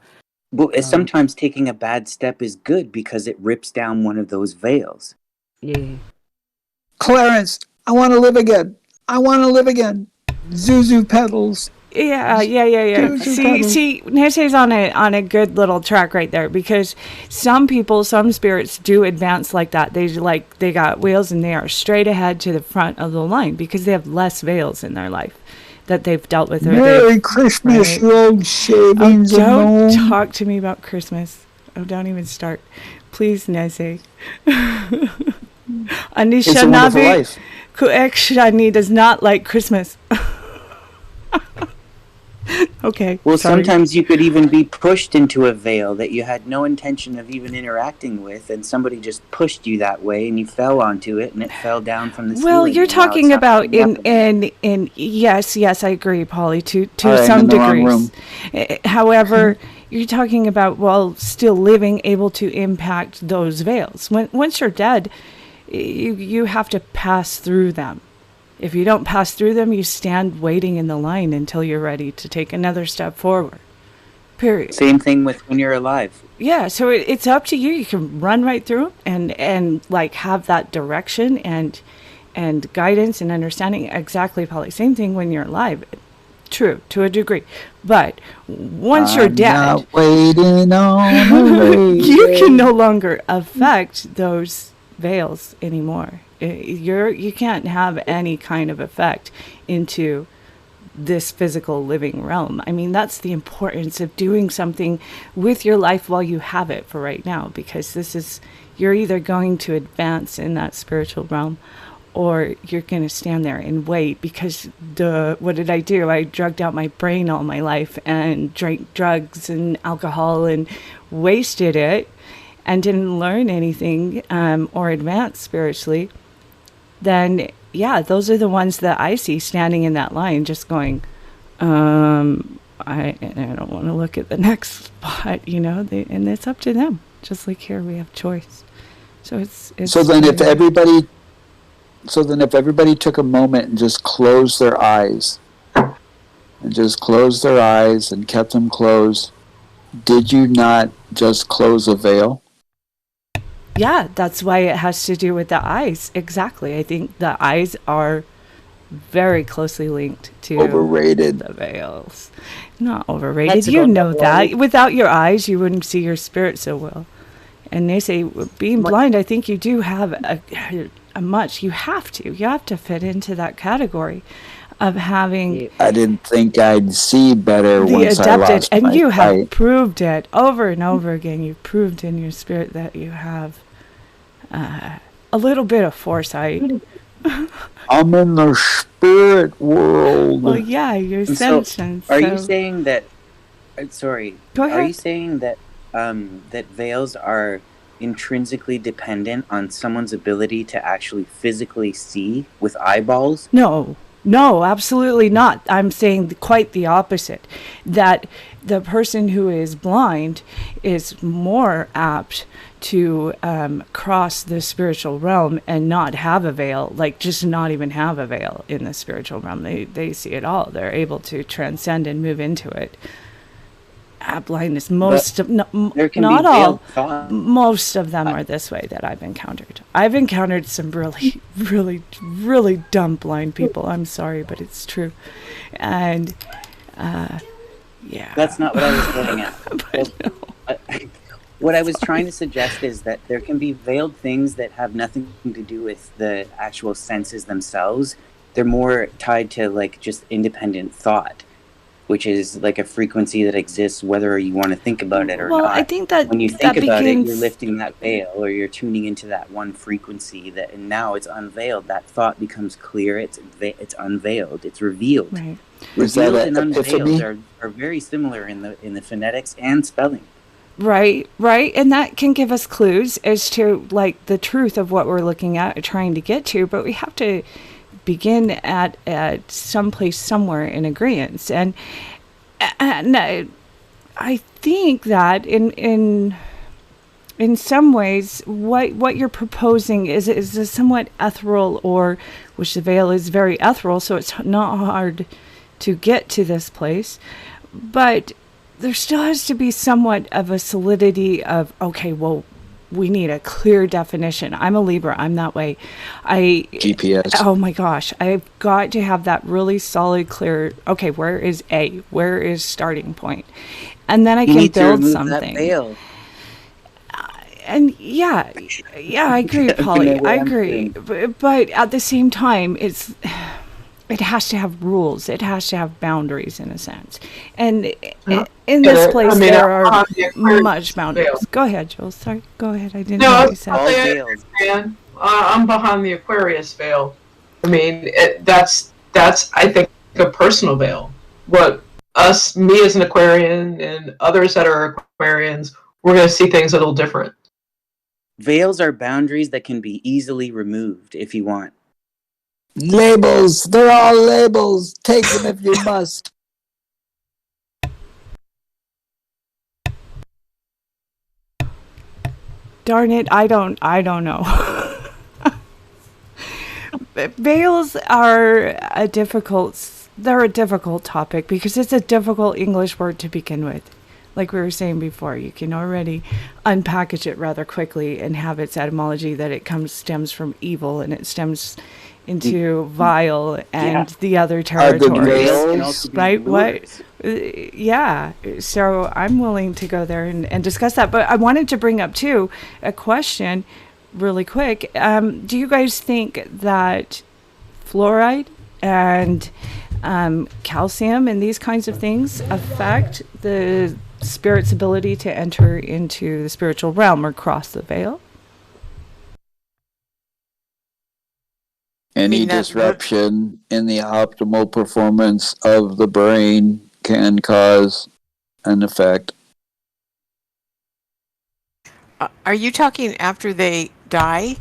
Well, sometimes taking a bad step is good because it rips down one of those veils.
Yeah.
Clarence, I want to live again. Zuzu pedals.
Yeah. See, Nese's on a good little track right there because some spirits do advance like that. They got wheels and they are straight ahead to the front of the line because they have less veils in their life that they've dealt with.
Merry Christmas, right? You old shavings.
Don't talk to me about Christmas. Oh, don't even start. Please, Nese.
It's a wonderful life.
Shani does not like Christmas. Okay.
Well,
sorry.
Sometimes you could even be pushed into a veil that you had no intention of even interacting with, and somebody just pushed you that way, and you fell onto it, and it fell down from the ceiling.
Well, you're talking about in yes, I agree, Polly, to some degrees. However, you're talking about still living, able to impact those veils. Once you're dead, you have to pass through them. If you don't pass through them, you stand waiting in the line until you're ready to take another step forward. Period.
Same thing with when you're alive.
Yeah, so it's up to you. You can run right through and like have that direction and guidance and understanding. Exactly, Polly. Same thing when you're alive. True, to a degree. But once you're dead,
not waiting on
you can no longer affect those veils anymore. You can't have any kind of effect into this physical living realm. I mean, that's the importance of doing something with your life while you have it for right now, because you're either going to advance in that spiritual realm or you're going to stand there and wait, because what did I do? I drugged out my brain all my life and drank drugs and alcohol and wasted it and didn't learn anything or advance spiritually. Then, yeah, those are the ones that I see standing in that line just going, I don't want to look at the next spot, and it's up to them. Just like here, we have choice. So it's
so then if everybody So then if everybody took a moment and just closed their eyes, and kept them closed, did you not just close a veil?
Yeah, that's why it has to do with the eyes. Exactly. I think the eyes are very closely linked to
Overrated.
the veils. Not overrated.
That's
You
about
know
right.
that. Without your eyes, you wouldn't see your spirit so well. And they say, being blind, I think you do have you have to fit into that category of having
I didn't think I'd see better
the
once I
adapted,
lost
and
my
you have
sight.
proved it over and over again. You've proved in your spirit that you have a little bit of foresight.
I'm in the spirit world.
Well, yeah, your
And so,
sentience.
are you
so-
saying that? Sorry.
Go
Are you
ahead.
saying that that veils are intrinsically dependent on someone's ability to actually physically see with eyeballs?
No, absolutely not. I'm saying quite the opposite. That the person who is blind is more apt to cross the spiritual realm and not have a veil, like just not even have a veil in the spiritual realm. They see it all. They're able to transcend and move into it. Blindness,
There can
not
be
all.
veiled thought.
Most of them are this way that I've encountered. I've encountered some really, really, really dumb blind people. I'm sorry, but it's true. And, yeah.
That's not what I was getting at.
But no.
What I was trying to suggest is that there can be veiled things that have nothing to do with the actual senses themselves. They're more tied to like just independent thought, which is like a frequency that exists whether you want to think about it or
Well,
not.
I think that
when you think
that
about it,
begins-
you're lifting that veil or you're tuning into that one frequency that, and now it's unveiled. That thought becomes clear. It's unveiled. It's revealed.
Right.
Is that
Revealed and
an epiphany?
unveiled are very similar in the phonetics and spelling.
Right. And that can give us clues as to like the truth of what we're looking at or trying to get to, but we have to begin at someplace somewhere in agreement. And I think that in some ways what you're proposing is a somewhat ethereal, or which the veil is very ethereal, so it's not hard to get to this place, but there still has to be somewhat of a solidity of, okay, well, we need a clear definition. I'm a Libra. I'm that way.
GPS.
Oh my gosh. I've got to have that really solid, clear, okay, where is A? Where is starting point? And then I
You
can
need to
build
remove
something.
that veil.
And yeah, I agree,
Okay,
Polly.
no,
I
I'm
agree.
kidding.
But at the same time, it has to have rules. It has to have boundaries in a sense. And in this place, there are much boundaries.
veil.
Go ahead, Jules. Sorry. Go ahead. I didn't
No,
know what you
it's
said.
All
not
veils.
man. I'm behind the Aquarius veil. I mean, that's I think a personal veil. What me as an Aquarian and others that are Aquarians, we're going to see things a little different.
Veils are boundaries that can be easily removed if you want.
Labels. They're all labels. Take them if you must.
Darn it, I don't know. Veils are a difficult topic because it's a difficult English word to begin with. Like we were saying before, you can already unpackage it rather quickly and have its etymology that it stems from evil and it stems into vile and the other
Are the
territories.
veils-
Can also be
Right? What?
lures.
Yeah. So I'm willing to go there and discuss that. But I wanted to bring up, too, a question really quick. Do you guys think that fluoride and calcium and these kinds of things affect the spirit's ability to enter into the spiritual realm or cross the veil?
Any
mean, that-
disruption in the optimal performance of the brain can cause an effect.
Are you talking after they die?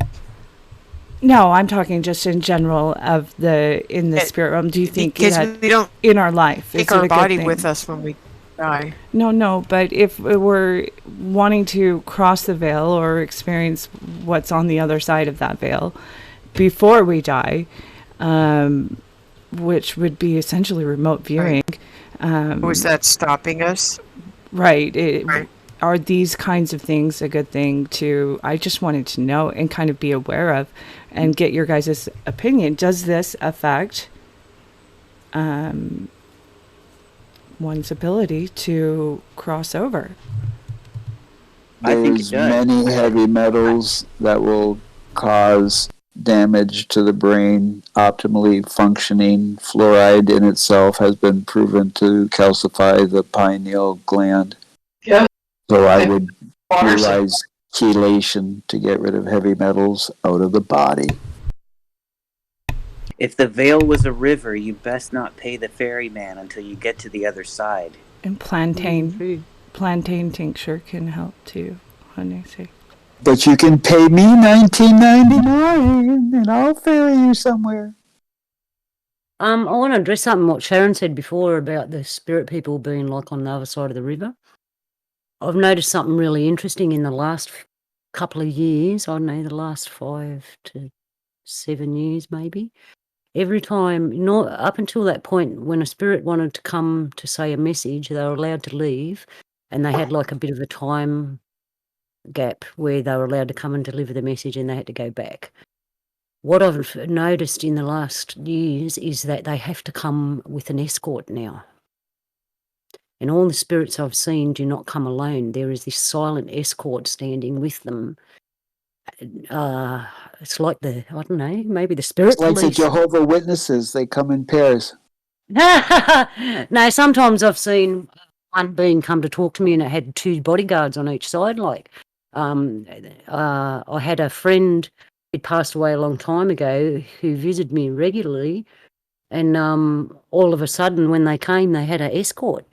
No, I'm talking just in general of in the spirit realm. Do you think
Because
that
we don't
in our life
take
is it a
our
good
body
thing?
with us when we die.
No, but if we're wanting to cross the veil or experience what's on the other side of that veil, before we die, which would be essentially remote viewing.
Was that stopping us?
Right.
Right.
Are these kinds of things a good thing to, I just wanted to know and kind of be aware of and get your guys' opinion. Does this affect one's ability to cross over?
I think it
There's
does.
many heavy metals that will cause damage to the brain. Optimally functioning fluoride in itself has been proven to calcify the pineal gland.
Yeah.
So I would
Water
utilize chelation to get rid of heavy metals out of the body.
If the veil was a river, you best not pay the ferryman until you get to the other side.
And plantain tincture can help too, Nese.
But you can pay me $19.99 and I'll ferry you somewhere.
I want to address something what Sharon said before about the spirit people being like on the other side of the river. I've noticed something really interesting in the last couple of years. I don't know, the last 5 to 7 years maybe. Every time, up until that point when a spirit wanted to come to say a message, they were allowed to leave, and they had like a bit of a time gap where they were allowed to come and deliver the message and they had to go back. What I've noticed in the last years is that they have to come with an escort now. And all the spirits I've seen do not come alone. There is this silent escort standing with them. It's like I don't know, maybe the spirit
It's like the
police.
Jehovah's Witnesses. They come in pairs.
No, sometimes I've seen one being come to talk to me and it had 2 bodyguards on each side. Like, I had a friend who passed away a long time ago who visited me regularly, and all of a sudden when they came, they had an escort.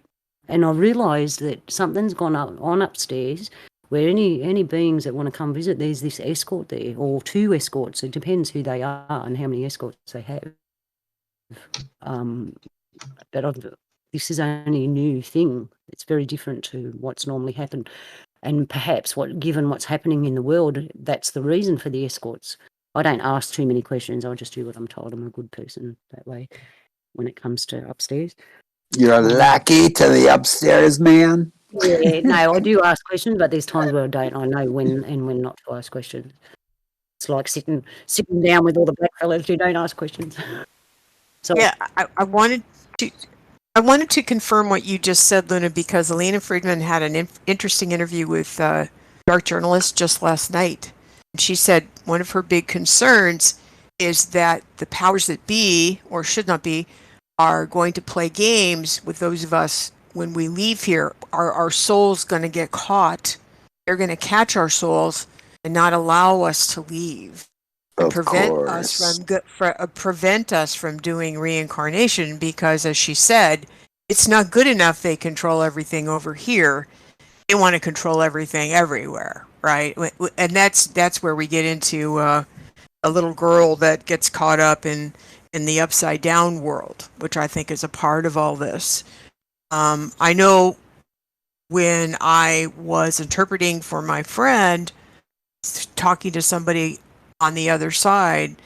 And I realised that something's gone on upstairs where any beings that want to come visit, there's this escort there, or 2 escorts. It depends who they are and how many escorts they have. But this is only a new thing. It's very different to what's normally happened. And perhaps, given what's happening in the world, that's the reason for the escorts. I don't ask too many questions. I just do what I'm told. I'm a good person that way when it comes to upstairs.
You're lucky to the upstairs man.
Yeah, no, I do ask questions, but there's times where I don't. I know when and when not to ask questions. It's like sitting down with all the black fellas who don't ask questions. So
Yeah, I wanted to confirm what you just said, Luna, because Elena Friedman had an interesting interview with Dark Journalist just last night. She said one of her big concerns is that the powers that be, or should not be, are going to play games with those of us when we leave here. Are our souls going to get caught? They're going to catch our souls and not allow us to leave. And prevent us from doing reincarnation, because, as she said, it's not good enough they control everything over here. They want to control everything everywhere, right? And that's where we get into a little girl that gets caught up in the upside down world, which I think is a part of all this. I know when I was interpreting for my friend, talking to somebody on the other side,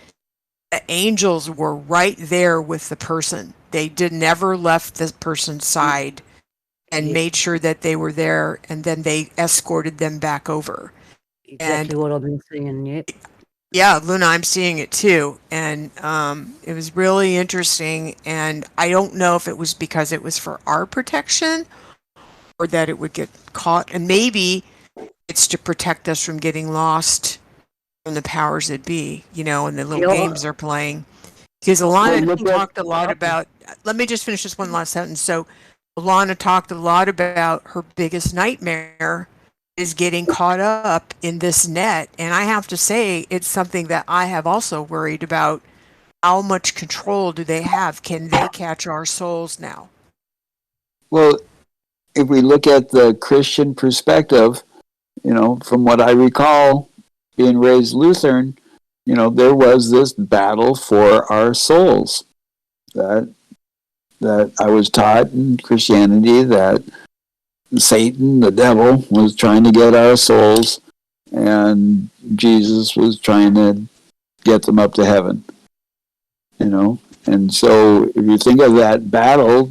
the angels were right there with the person. They never left the person's side and made sure that they were there, and then they escorted them back over.
Exactly what I've been seeing, yep.
Yeah, Luna, I'm seeing it too. And it was really interesting. And I don't know if it was because it was for our protection or that it would get caught. And maybe it's to protect us from getting lost from the powers that be, and the little games they're playing. Because Alana talked a lot about, let me just finish this one last sentence. So Alana talked a lot about her biggest nightmare is getting caught up in this net. And I have to say, it's something that I have also worried about. How much control do they have? Can they catch our souls now?
Well, if we look at the Christian perspective, from what I recall, being raised Lutheran, there was this battle for our souls that I was taught in Christianity, that Satan, the devil, was trying to get our souls, and Jesus was trying to get them up to heaven. And so if you think of that battle,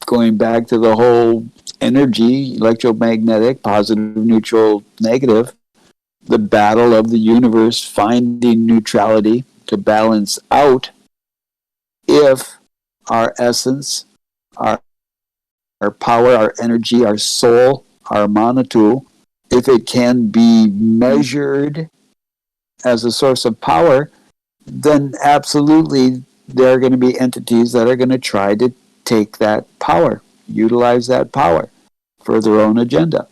going back to the whole energy, electromagnetic, positive, neutral, negative, the battle of the universe finding neutrality to balance out, if our essence, our power, our energy, our soul, our manatu, if it can be measured as a source of power, then absolutely there are going to be entities that are going to try to take that power, utilize that power for their own agenda.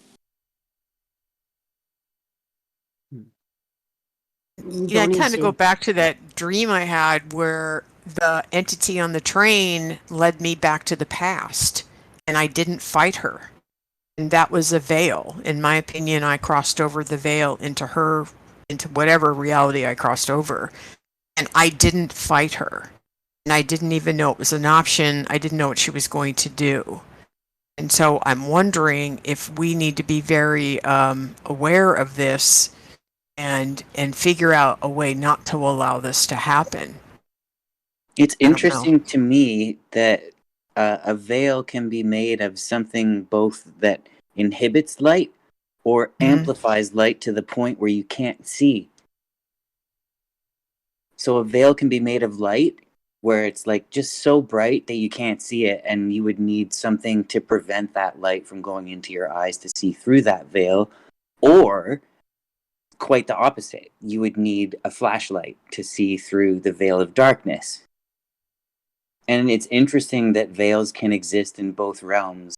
Yeah, I kind of go back to that dream I had where the entity on the train led me back to the past and I didn't fight her. And that was a veil. In my opinion, I crossed over the veil into whatever reality I crossed over. And I didn't fight her. And I didn't even know it was an option. I didn't know what she was going to do. And so I'm wondering if we need to be very aware of this and figure out a way not to allow this to happen.
It's interesting to me that a veil can be made of something both that inhibits light or amplifies light to the point where you can't see. So a veil can be made of light where it's like just so bright that you can't see it, and you would need something to prevent that light from going into your eyes to see through that veil, or quite the opposite. You would need a flashlight to see through the veil of darkness. And it's interesting that veils can exist in both realms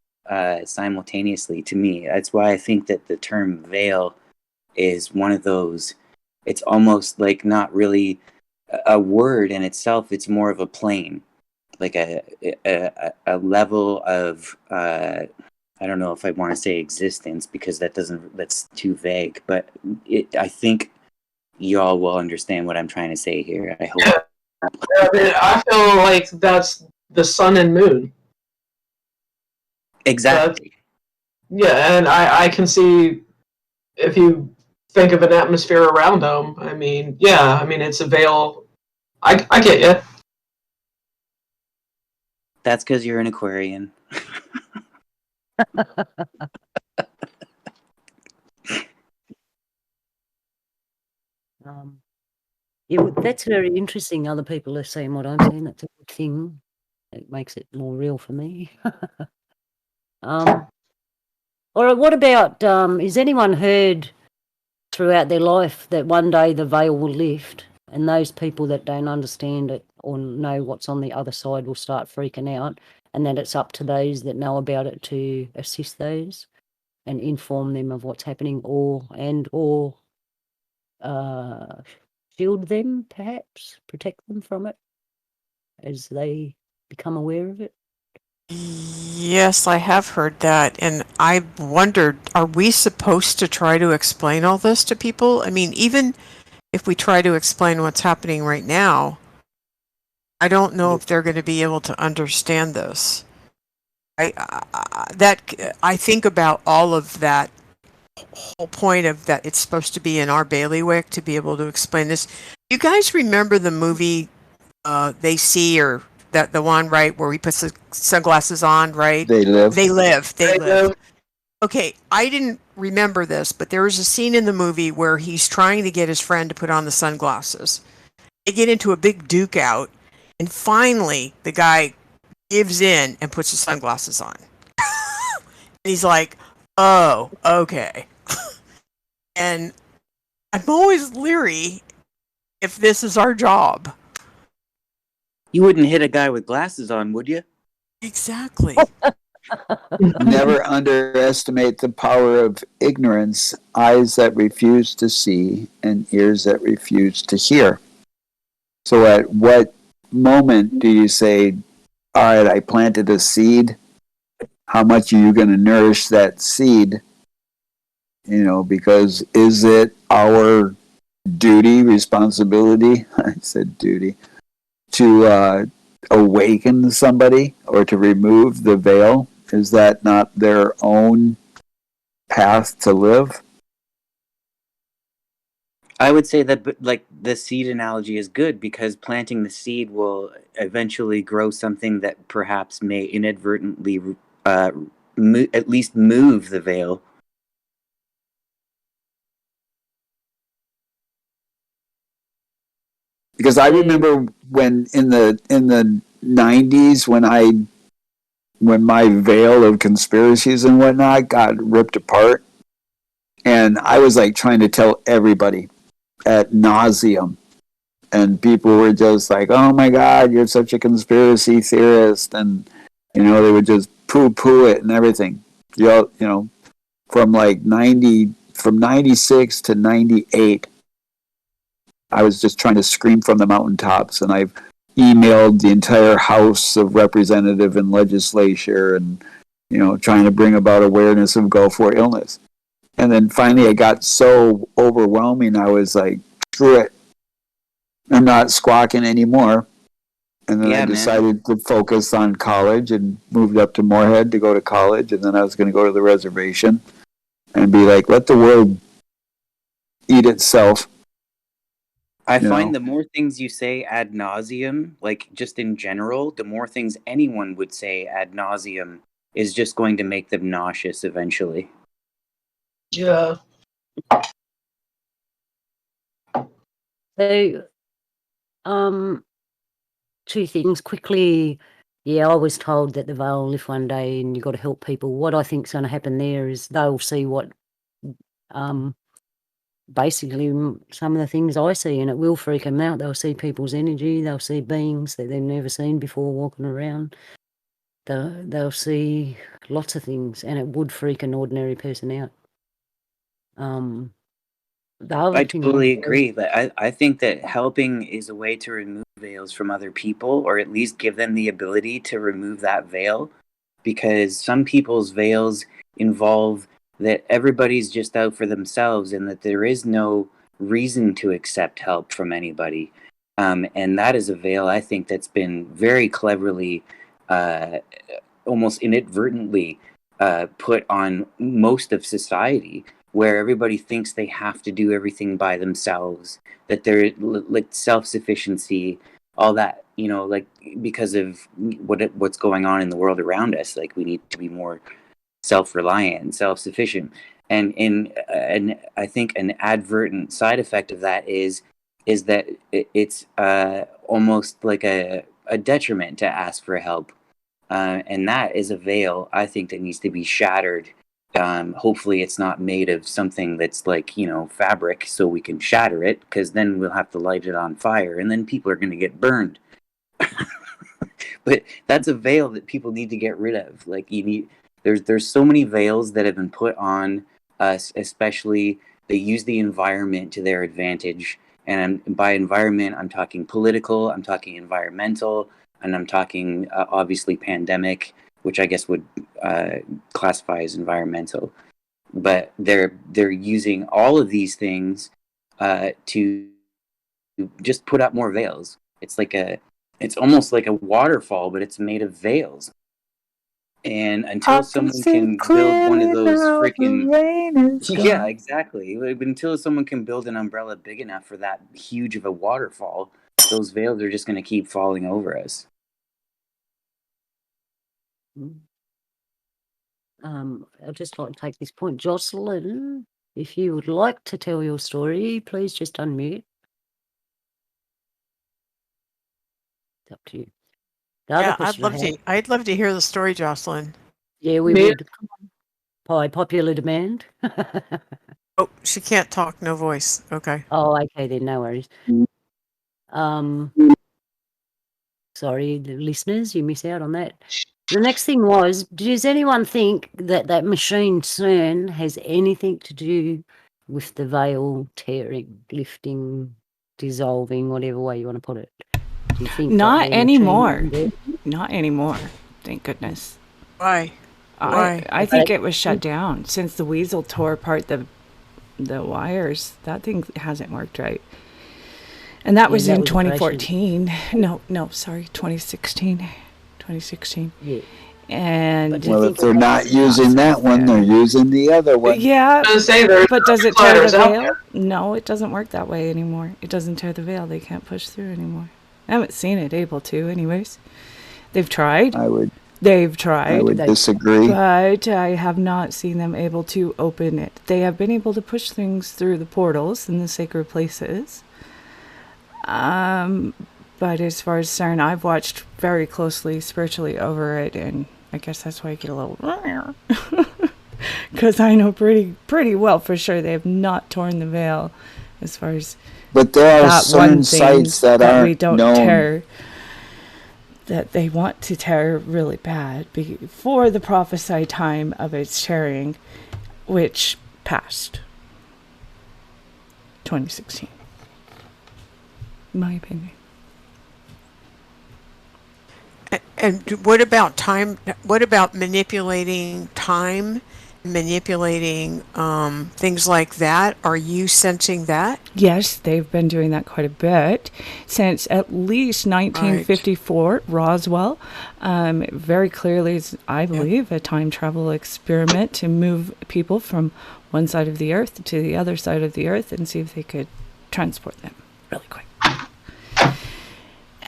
simultaneously to me. That's why I think that the term veil is one of those, it's almost like not really a word in itself, it's more of a plane, like a level of, I don't know if I want to say existence because that's too vague, but I think y'all will understand what I'm trying to say here. I hope.
I feel like that's the sun and moon.
Exactly.
And I can see if you think of an atmosphere around them. I mean, it's a veil. I get you.
That's because you're an Aquarian.
That's very interesting. Other people are saying what I'm saying. That's a good thing. It makes it more real for me. Or what about, has anyone heard throughout their life that one day the veil will lift and those people that don't understand it or know what's on the other side will start freaking out, and that it's up to those that know about it to assist those and inform them of what's happening or shield them, perhaps, protect them from it as they become aware of it?
Yes, I have heard that. And I wondered, are we supposed to try to explain all this to people? I mean, even if we try to explain what's happening right now, I don't know if they're going to be able to understand this. I think about all of that whole point of that it's supposed to be in our bailiwick to be able to explain this. You guys remember the movie They See, or that the one, right, where he puts the sunglasses on, right?
They live.
They live. Okay, I didn't remember this, but there was a scene in the movie where he's trying to get his friend to put on the sunglasses. They get into a big duke out, and finally the guy gives in and puts the sunglasses on. And he's like, oh, okay. And I'm always leery if this is our job.
You wouldn't hit a guy with glasses on, would you?
Exactly.
Never underestimate the power of ignorance, eyes that refuse to see and ears that refuse to hear. So at what moment do you say, all right, I planted a seed. How much are you going to nourish that seed? Because is it our duty, responsibility, I said duty, to awaken somebody or to remove the veil? Is that not their own path to live?
I would say that, like, the seed analogy is good because planting the seed will eventually grow something that perhaps may inadvertently at least move the veil.
Because I remember when in the 90s when my veil of conspiracies and whatnot got ripped apart, and I was like trying to tell everybody ad nauseum, and people were just like, "Oh my God, you're such a conspiracy theorist," and they would just poo it and everything. From like 96 to 98, I was just trying to scream from the mountaintops, and I've emailed the entire House of Representative and legislature, and trying to bring about awareness of Gulf War illness. And then finally, it got so overwhelming. I was like, "Screw it! I'm not squawking anymore." And then I decided to focus on college and moved up to Moorhead to go to college. And then I was going to go to the reservation and be like, "Let the world eat itself."
I find the more things you say ad nauseum, like just in general, the more things anyone would say ad nauseum is just going to make them nauseous eventually.
Yeah.
So, two things quickly. Yeah, I was told that the veil will lift one day and you've got to help people. What I think's going to happen there is they'll see what, basically some of the things I see, and it will freak them out. They'll see people's energy. They'll see beings that they've never seen before walking around. They'll see lots of things, and it would freak an ordinary person out.
I totally agree. But I think that helping is a way to remove veils from other people, or at least give them the ability to remove that veil, because some people's veils involve that everybody's just out for themselves and that there is no reason to accept help from anybody. And that is a veil, I think, that's been very cleverly, almost inadvertently, put on most of society, where everybody thinks they have to do everything by themselves, that they're like self-sufficiency, all that, like because of what's going on in the world around us. Like we need to be more self-reliant and self-sufficient. And I think an advertent side effect of that is that it's almost like a detriment to ask for help. And that is a veil, I think, that needs to be shattered. Hopefully it's not made of something that's like, fabric, so we can shatter it, because then we'll have to light it on fire, and then people are going to get burned. But that's a veil that people need to get rid of. Like there's so many veils that have been put on us, especially they use the environment to their advantage. And by environment, I'm talking political, I'm talking environmental, and I'm talking obviously pandemic, which I guess would classify as environmental. But they're using all of these things to just put up more veils. It's almost like a waterfall, but it's made of veils. And until someone can build one of those freaking... Yeah, exactly. Until someone can build an umbrella big enough for that huge of a waterfall, those veils are just going to keep falling over us.
I'd just like to take this point. Jocelyn, if you would like to tell your story, please just unmute. It's up to you.
Yeah, I'd love to hear the story, Jocelyn.
Yeah, we would. By popular demand.
Oh, she can't talk, no voice. Okay.
Oh, okay then, no worries. Sorry, the listeners, you miss out on that. The next thing was, does anyone think that machine CERN has anything to do with the veil tearing, lifting, dissolving, whatever way you want to put it? Do you think
not anymore? Not anymore. Thank goodness.
Why?
I think it was shut down since the weasel tore apart the wires. That thing hasn't worked right. And that was in 2014. No, sorry, 2016. 2016. Yeah. And
well, if they're not using that one, they're using the other one.
Yeah. But does it tear the veil? No, it doesn't work that way anymore. It doesn't tear the veil. They can't push through anymore. I haven't seen it able to, anyways. They've tried.
I would
They-
disagree.
But I have not seen them able to open it. They have been able to push things through the portals in the sacred places. But as far as CERN, I've watched very closely spiritually over it, and I guess that's why I get a little... Because I know pretty well for sure they have not torn the veil as far as
But there are
that
certain
one thing
sites that
we
aren't
don't
known.
tear, that they want to tear really bad before the prophesied time of its tearing, which passed 2016. In my opinion.
And what about time? What about manipulating time, manipulating things like that? Are you sensing that?
Yes, they've been doing that quite a bit since at least 1954. Roswell, very clearly, is, I believe, a time travel experiment to move people from one side of the earth to the other side of the earth and see if they could transport them really quick.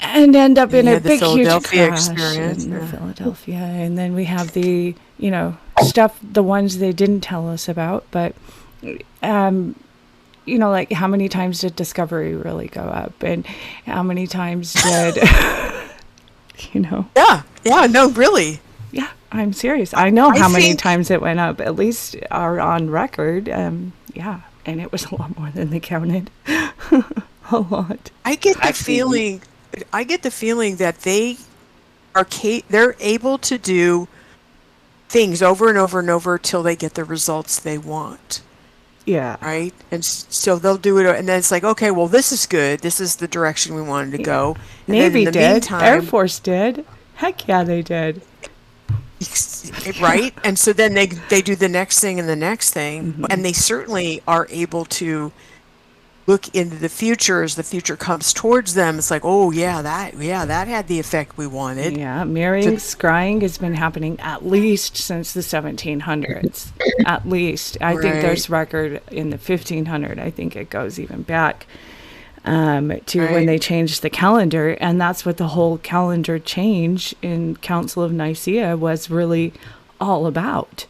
And end up in a big, huge
Philadelphia
crash
experience,
in
yeah.
Philadelphia. And then we have the, stuff, the ones they didn't tell us about. But, like how many times did Discovery really go up? And how many times did,
Yeah, no, really.
Yeah, I'm serious. I know how many
think-
times it went up, at least are on record. Yeah, and it was a lot more than they counted. A lot.
I get the
Actually,
feeling that they're able to do things over and over and over till they get the results they want,
Yeah.
right? And so they'll do it, and then it's like, okay, well, this is good. This is the direction we wanted to go. And then
Navy
in the
did.
meantime,
Air Force did. Heck yeah, they did.
right? And so then they do the next thing and the next thing,
Mm-hmm.
and they certainly are able to look into the future as the future comes towards them. It's like, oh yeah, that had the effect we wanted.
Yeah, mirroring, scrying has been happening at least since the 1700s. At least. I think there's record in the 1500. I think it goes even back to when they changed the calendar. And that's what the whole calendar change in Council of Nicaea was really all about,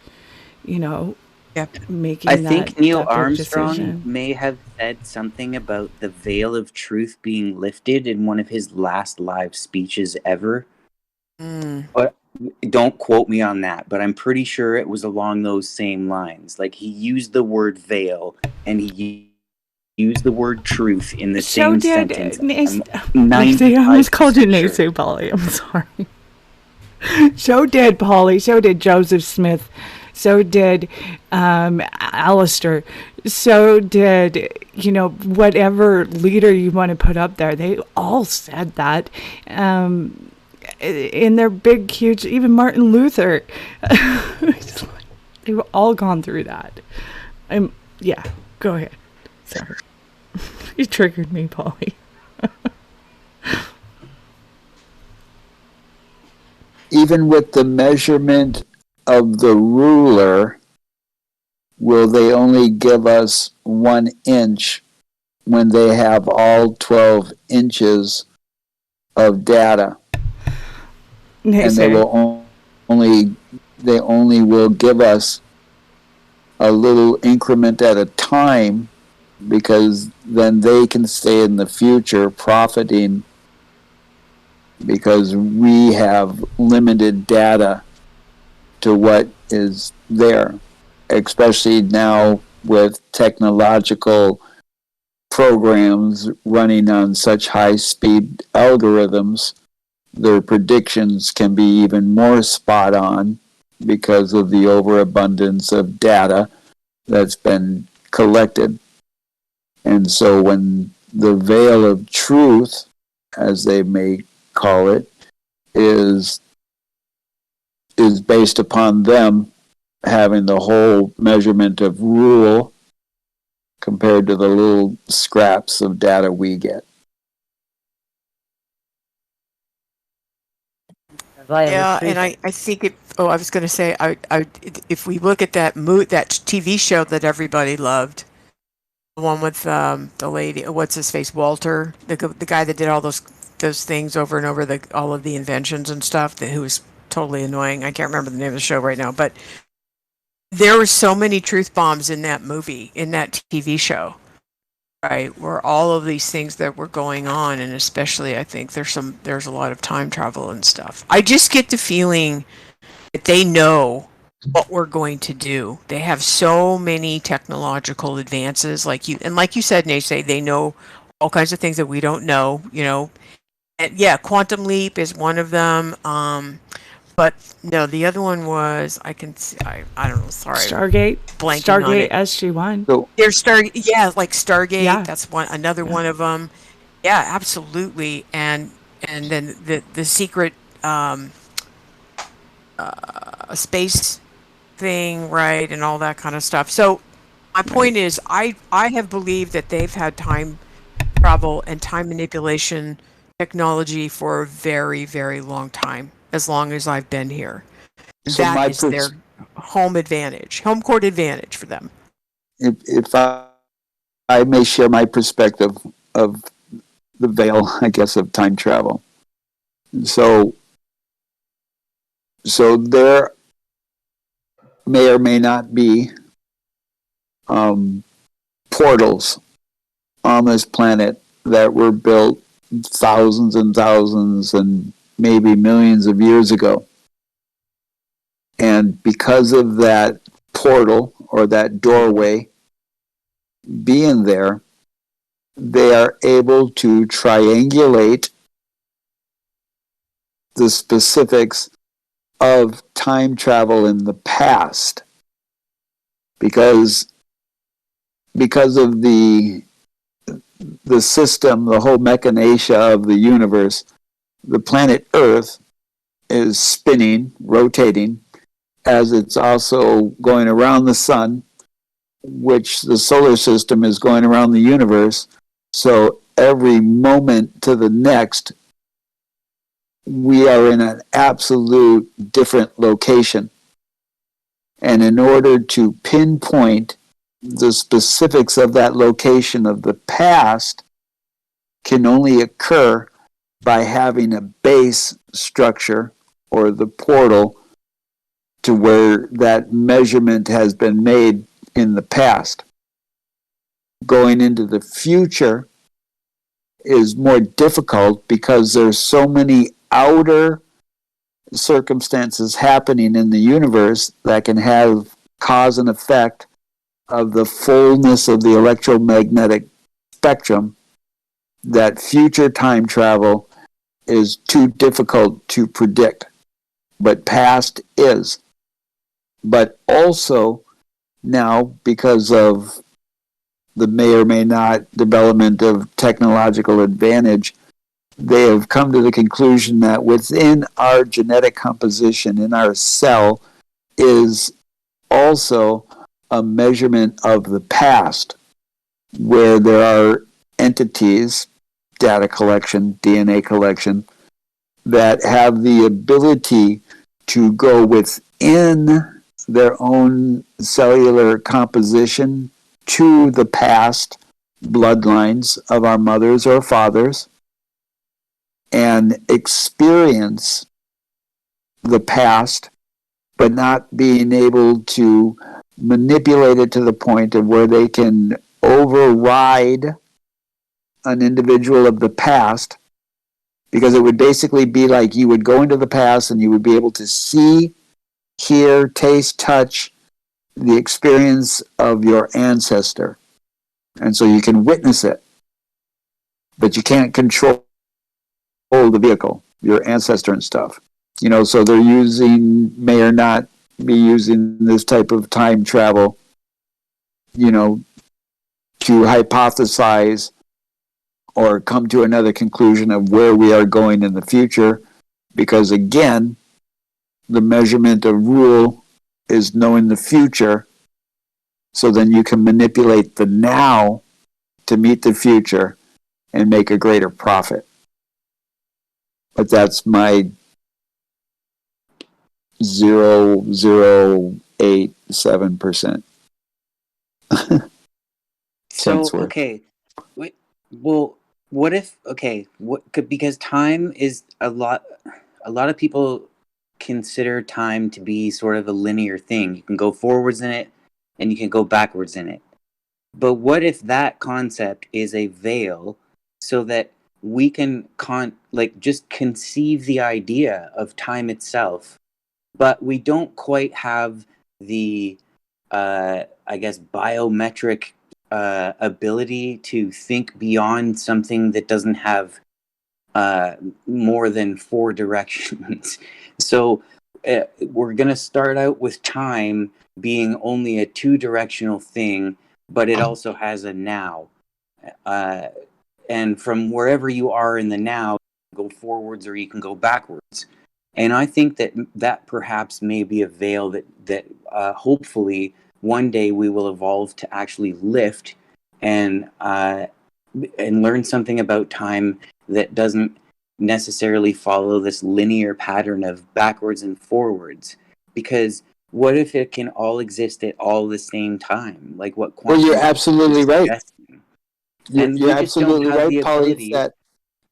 making
I
that,
think Neil
that big
Armstrong
decision.
may have said something about the veil of truth being lifted in one of his last live speeches ever. But don't quote me on that, but I'm pretty sure it was along those same lines. Like, he used the word veil and he used the word truth in the
So
same
did
sentence.
Nese.
I'm
I almost called you
95%
Nese,
sure.
Polly. I'm sorry. So did Polly. So did Joseph Smith. So did Alistair. So did, whatever leader you want to put up there. They all said that in their big, huge, even Martin Luther. They've all gone through that. Yeah, go ahead. Sorry. You triggered me, Polly.
Even with the measurement of the ruler, will they only give us 1 inch when they have all 12 inches of data? And they will only will give us a little increment at a time, because then they can stay in the future profiting, because we have limited data to what is there, especially now with technological programs running on such high-speed algorithms. Their predictions can be even more spot on because of the overabundance of data that's been collected. And so when the veil of truth, as they may call it, is based upon them having the whole measurement of rule compared to the little scraps of data we get.
Yeah, and I think it. Oh, I was going to say, if we look at that TV show that everybody loved, The one with the lady, what's his face, Walter, the guy that did all those things over and over, all of the inventions and stuff, who was totally annoying. I can't remember the name of the show right now, but there were so many truth bombs in that movie, in that TV show, right? Where all of these things that were going on, and especially I think there's a lot of time travel and stuff. I just get the feeling that they know what we're going to do. They have so many technological advances, like you said, Nese, they know all kinds of things that we don't know, And yeah, quantum leap is one of them. But no, the other one was I don't know. Sorry,
Stargate.
Blanking on it.
SG-1.
So
There's like Stargate.
Yeah.
That's another one of them. Yeah, absolutely. And then the secret space thing, right, and all that kind of stuff. So my point is, I have believed that they've had time travel and time manipulation technology for a very, very long time, as long as I've been here.
So
That is their home court advantage for them.
if I may share my perspective of the veil, I guess, of time travel. So there may or may not be portals on this planet that were built thousands and thousands and maybe millions of years ago. And because of that portal or that doorway being there, they are able to triangulate the specifics of time travel in the past, because of the system, the whole mechanization of the universe. The planet Earth is spinning, rotating, as it's also going around the sun, which the solar system is going around the universe. So every moment to the next, we are in an absolute different location. And in order to pinpoint the specifics of that location of the past can only occur by having a base structure or the portal to where that measurement has been made in the past. Going into the future is more difficult because there's so many outer circumstances happening in the universe that can have cause and effect of the fullness of the electromagnetic spectrum, that future time travel is too difficult to predict. But past is. But also now, because of the may or may not development of technological advantage, they have come to the conclusion that within our genetic composition, in our cell, is also a measurement of the past, where there are entities, data collection, DNA collection, that have the ability to go within their own cellular composition to the past bloodlines of our mothers or fathers and experience the past, but not being able to manipulate it to the point of where they can override an individual of the past, because it would basically be like you would go into the past and you would be able to see, hear, taste, touch the experience of your ancestor. And so you can witness it, but you can't control the vehicle, your ancestor and stuff. So they're may or not be using this type of time travel, to hypothesize or come to another conclusion of where we are going in the future. Because again, the measurement of rule is knowing the future, so then you can manipulate the now to meet the future and make a greater profit. But that's my 0.087%. sense work.
Okay, well, what if because time is a lot of people consider time to be sort of a linear thing. You can go forwards in it and you can go backwards in it. But what if that concept is a veil so that we can just conceive the idea of time itself, but we don't quite have the I guess biometric ability to think beyond something that doesn't have more than 4 directions. So we're going to start out with time being only a 2-directional thing, but it also has a now. And from wherever you are in the now, you can go forwards or you can go backwards. And I think that perhaps may be a veil that hopefully one day we will evolve to actually lift and learn something about time that doesn't necessarily follow this linear pattern of backwards and forwards. Because what if it can all exist at all the same time? Like what quantum
Well, you're absolutely right.
suggesting.
You're absolutely right, Polly.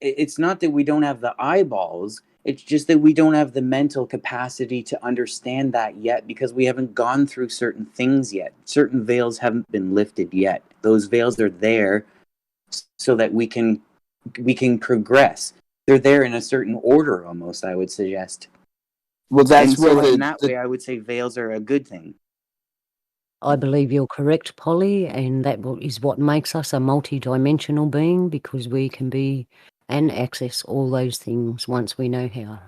It's not that we don't have the eyeballs. It's just that we don't have the mental capacity to understand that yet because we haven't gone through certain things yet. Certain veils haven't been lifted yet. Those veils are there so that we can progress. They're there in a certain order almost, I would suggest.
Well, that's where
in that way, I would say veils are a good thing.
I believe you're correct, Polly, and that is what makes us a multi-dimensional being, because we can be and access all those things once we know how.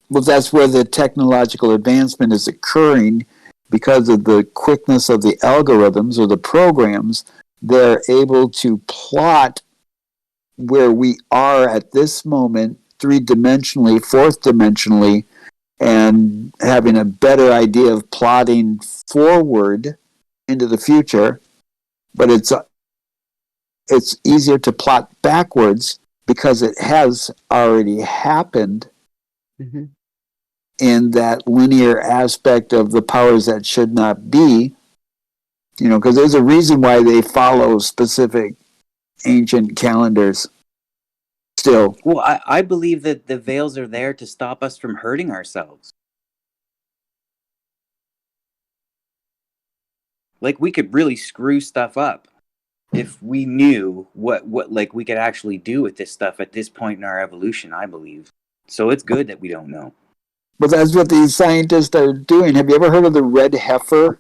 Well, that's where the technological advancement is occurring because of the quickness of the algorithms or the programs. They're able to plot where we are at this moment, 3-dimensionally, 4th-dimensionally, and having a better idea of plotting forward into the future. But it's easier to plot backwards because it has already happened in that linear aspect of the powers that should not be. You know, because there's a reason why they follow specific ancient calendars still.
Well, I believe that the veils are there to stop us from hurting ourselves. Like, we could really screw stuff up if we knew what like we could actually do with this stuff at this point in our evolution, I believe. So it's good that we don't know.
But that's what these scientists are doing. Have you ever heard of the red heifer?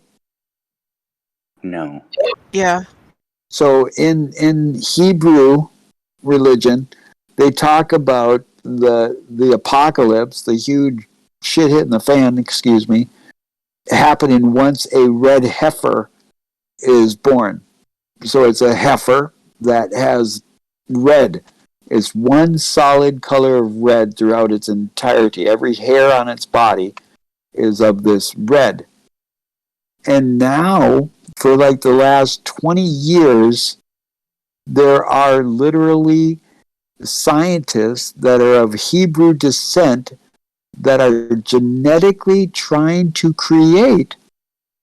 No.
Yeah.
So in Hebrew religion, they talk about the apocalypse, the huge shit hitting the fan, happening once a red heifer is born. So it's a heifer that has red. It's one solid color of red throughout its entirety. Every hair on its body is of this red. And now, for like the last 20 years, there are literally scientists that are of Hebrew descent that are genetically trying to create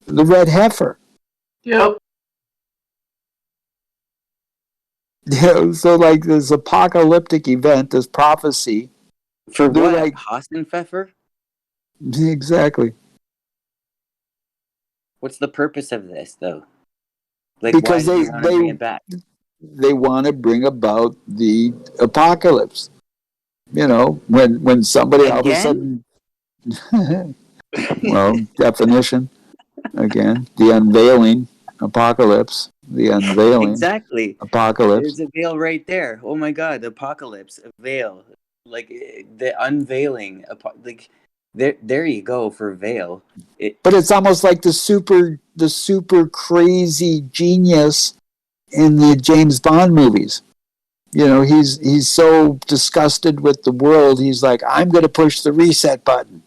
the red heifer.
Yep.
So like this apocalyptic event, this prophecy.
For what?
Like,
Hasenpfeffer?
Exactly.
What's the purpose of this, though? Like,
because
why do you want to bring it back?
They want to bring about the apocalypse. You know, when somebody all of a sudden, well, definition again, the unveiling apocalypse, the unveiling
exactly
apocalypse.
There's a veil right there. Oh my God, the apocalypse, a veil, like the unveiling, like there you go for veil.
But it's almost like the super crazy genius in the James Bond movies. You know, he's so disgusted with the world. He's like, I'm going to push the reset button,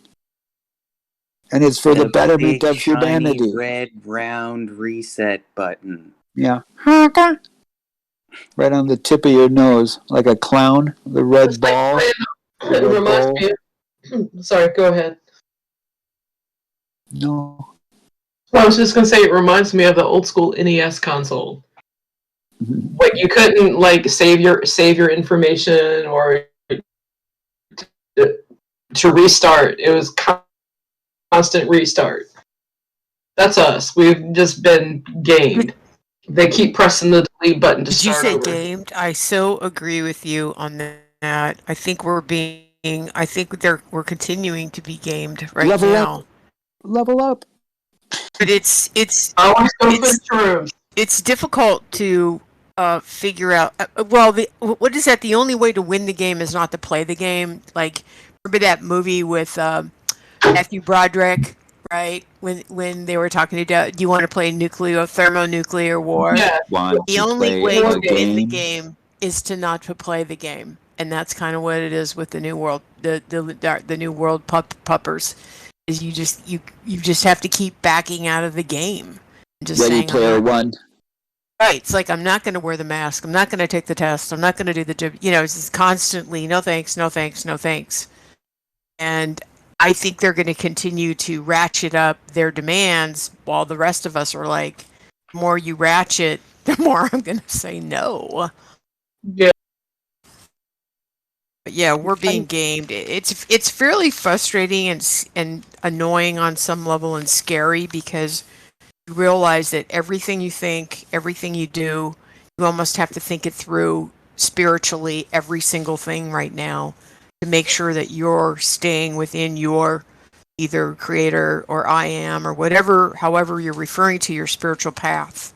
and it's for the betterment
big,
of humanity.
Shiny, red, round reset button.
Yeah, right on the tip of your nose, like a clown. The red ball.
It reminds me. Sorry, go ahead.
No.
Well, I was just going to say it reminds me of the old school NES console. Like you couldn't like save your information or to restart. It was constant restart. That's us. We've just been gamed. They keep pressing the delete button to
Did you
start
say
over.
gamed? I so agree with you on that. I think we're continuing to be gamed right
Level
now.
up. Level up.
But it's
Always go for the shrooms.
it's difficult to figure out. What is that? The only way to win the game is not to play the game. Like, remember that movie with Matthew Broderick, right? When they were talking to, do you want to play thermonuclear war?
Yeah.
The only
play
way
a
to win the
game?
game is to not to play the game, and that's kind of what it is with the new world, the new world puppers. Is you just have to keep backing out of the game. Just
Ready
saying,
Player One.
right. It's like, I'm not going to wear the mask. I'm not going to take the test. I'm not going to do the, it's just constantly, no thanks, no thanks, no thanks. And I think they're going to continue to ratchet up their demands while the rest of us are like, the more you ratchet, the more I'm going to say no.
Yeah.
But yeah, we're being gamed. It's fairly frustrating and annoying on some level and scary because you realize that everything you think, everything you do, you almost have to think it through spiritually, every single thing right now, to make sure that you're staying within your either creator or I am or whatever, however you're referring to your spiritual path.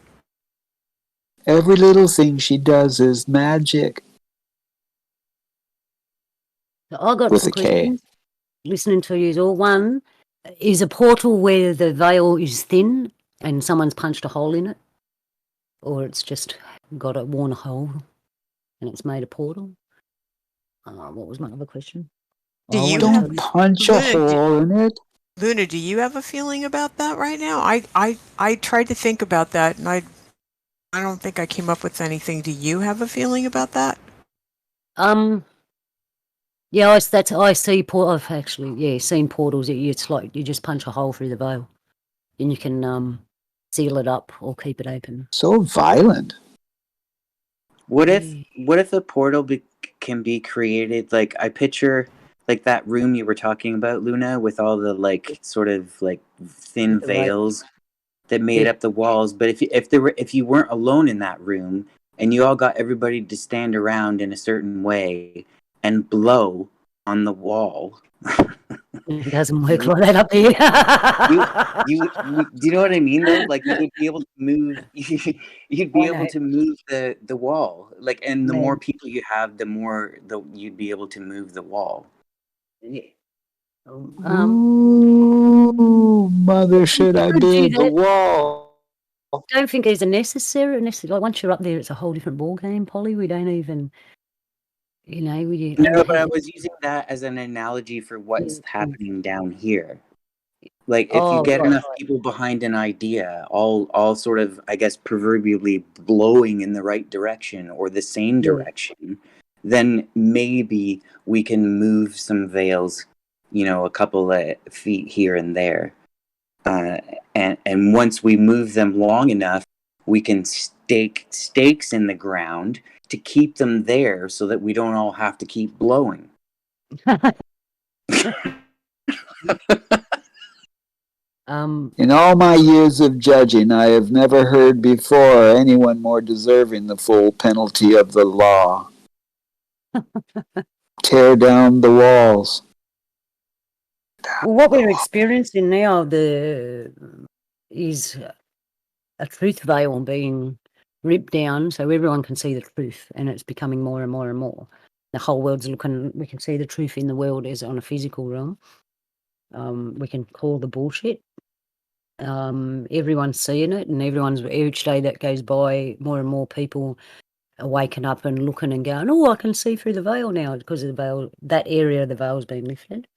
Every little thing she does is magic.
I got
With
some
a K.
questions. Listening to you all. One, is a portal where the veil is thin and someone's punched a hole in it? Or it's just got a worn hole and it's made a portal? What was my other question?
Do you
Don't punch a
Luna,
hole in it.
Luna, do you have a feeling about that right now? I tried to think about that, and I don't think I came up with anything. Do you have a feeling about that?
Yeah, I see. I've actually seen portals. It's like you just punch a hole through the veil, and you can seal it up or keep it open.
So violent.
What if a portal can be created? Like, I picture like that room you were talking about, Luna, with all the like sort of like thin veils that made up the walls. But if you weren't alone in that room and you all got everybody to stand around in a certain way and blow on the wall.
It doesn't work like that up here.
Do you know what I mean though? Like, you would be able to move. You'd be able to move the wall. Like, and the more people you have, the more you'd be able to move the wall.
Yeah.
Ooh, mother, should I build the wall?
I don't think it's necessary. Like, once you're up there, it's a whole different ball game, Polly. We don't even,
No, but I was using that as an analogy for what's happening down here. Like, if you get enough people behind an idea, all sort of, I guess, proverbially blowing in the right direction or the same direction, then maybe we can move some veils, a couple of feet here and there. And once we move them long enough, we can stake stakes in the ground to keep them there so that we don't all have to keep blowing.
In all my years of judging, I have never heard before anyone more deserving the full penalty of the law. Tear down the walls.
Well, what we're experiencing now is a truth veil being ripped down so everyone can see the truth, and it's becoming more and more and more. The whole world's looking, we can see the truth in the world as on a physical realm. We can call the bullshit. Everyone's seeing it, and each day that goes by, more and more people are waking up and looking and going, oh, I can see through the veil now because of the veil. That area of the veil's been lifted.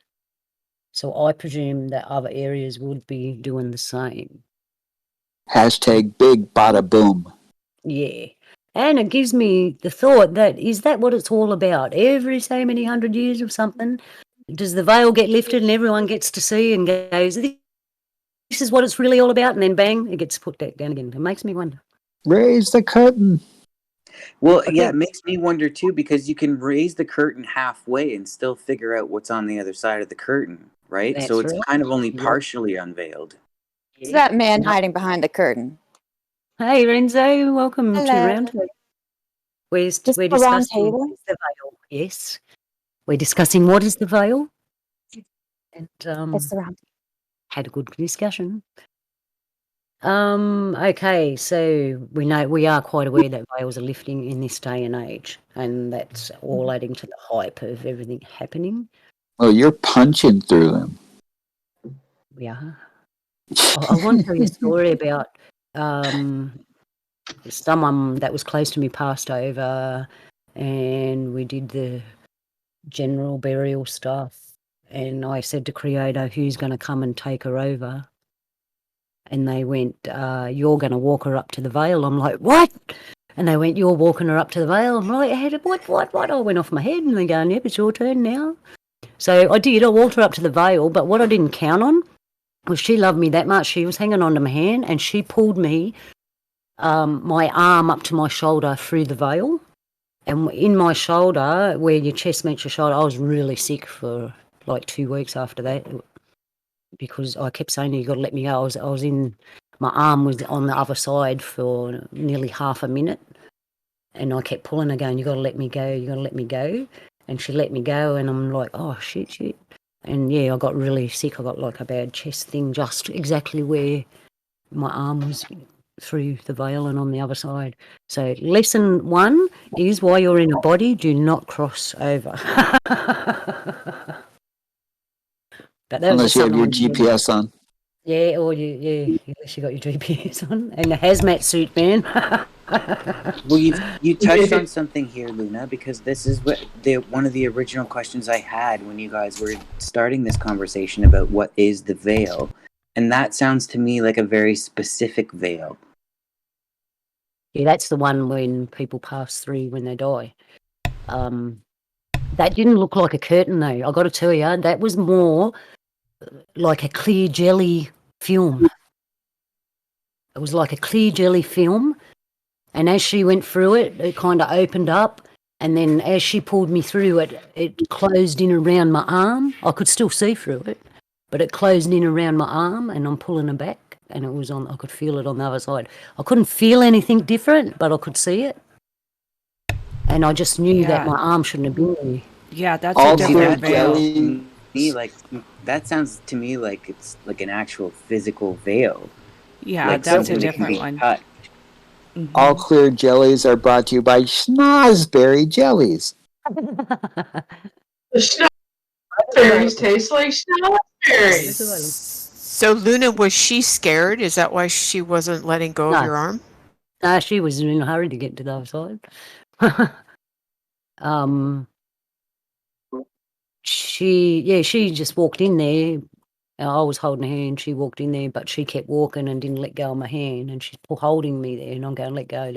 So I presume that other areas would be doing the same.
Hashtag big bada boom.
Yeah. And it gives me the thought that, is that what it's all about? Every so many 100 years or something, does the veil get lifted and everyone gets to see and goes, this is what it's really all about, and then bang, it gets put back down again. It makes me wonder.
Raise the curtain.
Well,
I
yeah,
think
it makes me wonder too, because you can raise the curtain halfway and still figure out what's on the other side of the curtain, right? So
that's
it's
right.
kind of only
Yep.
partially unveiled.
It's that man hiding behind the curtain.
Hey, Renzo, welcome to
Hello.
Roundtable. We're
Just a round
discussing
table?
what is the veil. Yes, we're discussing what is the veil, and
It's the round.
had a good discussion. Okay, so we are quite aware that veils are lifting in this day and age, and that's all adding to the hype of everything happening.
Well, you're punching through them.
Yeah. I want to tell you a story about someone that was close to me passed over, and we did the general burial stuff, and I said to Creator, who's going to come and take her over? And they went, you're going to walk her up to the veil. I'm like, what? And they went, you're walking her up to the veil. I'm like, what? I went off my head, and they're going, yep, it's your turn now. So I did. I walked her up to the veil, but what I didn't count on was she loved me that much. She was hanging on to my hand, and she pulled me, my arm up to my shoulder through the veil. And in my shoulder, where your chest meets your shoulder, I was really sick for like 2 weeks after that, because I kept saying, you got to let me go. I was in, my arm was on the other side for nearly half a minute, and I kept pulling her going, you got to let me go, you got to let me go. And she let me go, and I'm like, oh, shit. And yeah, I got really sick. I got like a bad chest thing just exactly where my arm was through the veil and on the other side. So lesson 1 is, while you're in a body, do not cross over. But that
Unless
was
you have your
something I did.
GPS on.
Yeah, or unless you got your GPS on and a hazmat suit, man.
Well, you touched on something here, Luna, because this is one of the original questions I had when you guys were starting this conversation about what is the veil, and that sounds to me like a very specific veil.
Yeah, that's the one when people pass through when they die. That didn't look like a curtain, though. I got to tell you, that was more like a clear jelly film. It was like a clear jelly film, and as she went through it, it kind of opened up, and then as she pulled me through it, it closed in around my arm. I could still see through it, but it closed in around my arm, and I'm pulling her back, and it was on. I could feel it on the other side. I couldn't feel anything different, but I could see it, and I just knew that my arm shouldn't have been there.
Yeah, that's
All
a different veil.
jelly.
That sounds to me like it's like an actual physical veil.
Yeah,
like
that's a
something that can
different
be
one.
touched.
Mhm.
All clear jellies are brought to you by Schnozberry Jellies.
The schnozberries taste like schnozberries.
So Luna, was she scared? Is that why she wasn't letting go of
No.
your arm?
She was in a hurry to get to the other side. She just walked in there. I was holding her hand. She walked in there, but she kept walking and didn't let go of my hand. And she's holding me there, and I'm going, let go.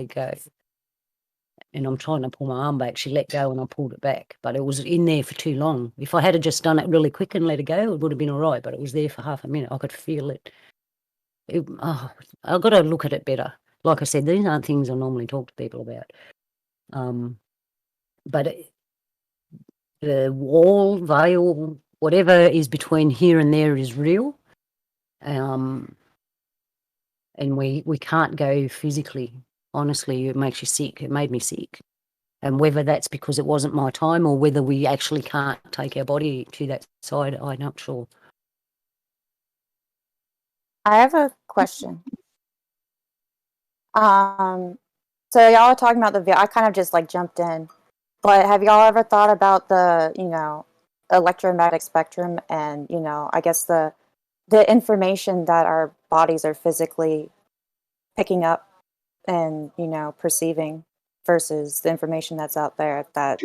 And I'm trying to pull my arm back. She let go, and I pulled it back. But it was in there for too long. If I had just done it really quick and let it go, it would have been all right. But it was there for half a minute. I could feel it. I've got to look at it better. Like I said, these aren't things I normally talk to people about. But the wall, veil, whatever is between here and there is real. And we can't go physically. Honestly, it makes you sick. It made me sick. And whether that's because it wasn't my time or whether we actually can't take our body to that side, I'm not sure.
I have a question. So y'all are talking about the veil. I kind of just like jumped in, but have y'all ever thought about the, electromagnetic spectrum and, I guess the information that our bodies are physically picking up and, perceiving versus the information that's out there that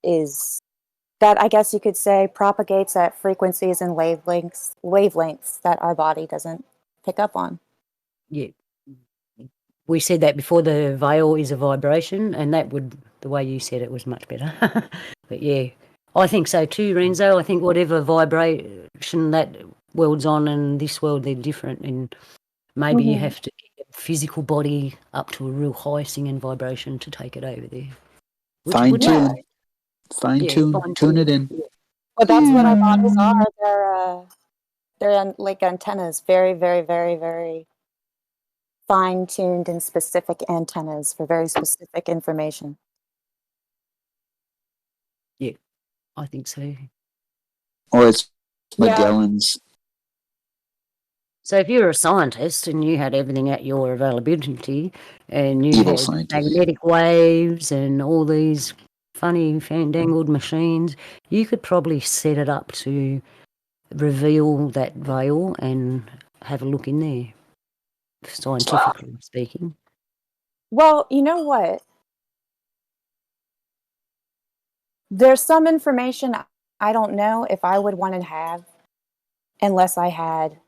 I guess you could say propagates at frequencies and wavelengths that our body doesn't pick up on.
Yeah. We said that before, the veil is a vibration, and the way you said it was much better. But yeah, I think so too, Renzo. I think whatever vibration that world's on and this world, they're different, and maybe you have to physical body up to a real high singing vibration to take it over there.
Fine
Which-
tune. Fine tune.
fine
Tune it in.
Well, that's what our bodies are. They're like antennas, very, very, very, very fine-tuned and specific antennas for very specific information.
Yeah, I think so.
Or it's
Yeah.
Magellan's.
So if you're a scientist and you had everything at your availability and you
Evil
had
scientist.
magnetic waves and all these funny fandangled machines, you could probably set it up to reveal that veil and have a look in there, scientifically speaking.
Well, you know what? There's some information I don't know if I would want to have unless I had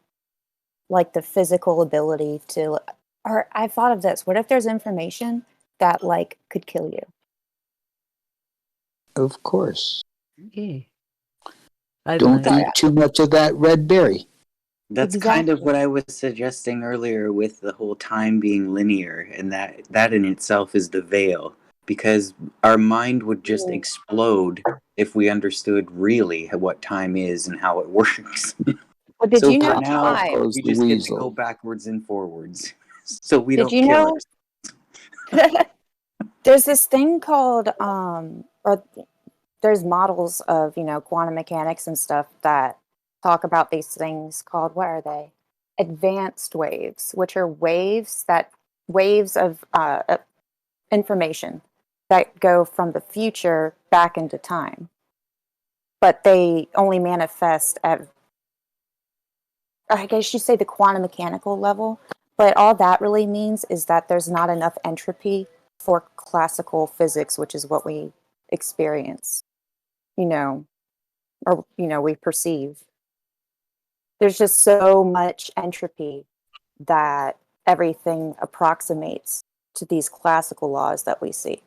like the physical ability to, or I thought of this. What if there's information that like could kill you?
Of course.
Yeah.
Don't
Overload.
eat too much of that red berry.
That's kind of
Exactly.
what I was suggesting earlier with the whole time being linear, and that in itself is the veil, because our mind would just explode if we understood really what time is and how it works.
But did
So
you
for
know
now,
time?
Goes
we
the
just get to
weasel.
go backwards and forwards, so we
Did
don't
you
kill
know?
us.
There's this thing called or there's models of, quantum mechanics and stuff that talk about these things called, what are they? Advanced waves, which are waves of information that go from the future back into time. But they only manifest at, I guess you say, the quantum mechanical level. But all that really means is that there's not enough entropy for classical physics, which is what we experience, or we perceive. There's just so much entropy that everything approximates to these classical laws that we see.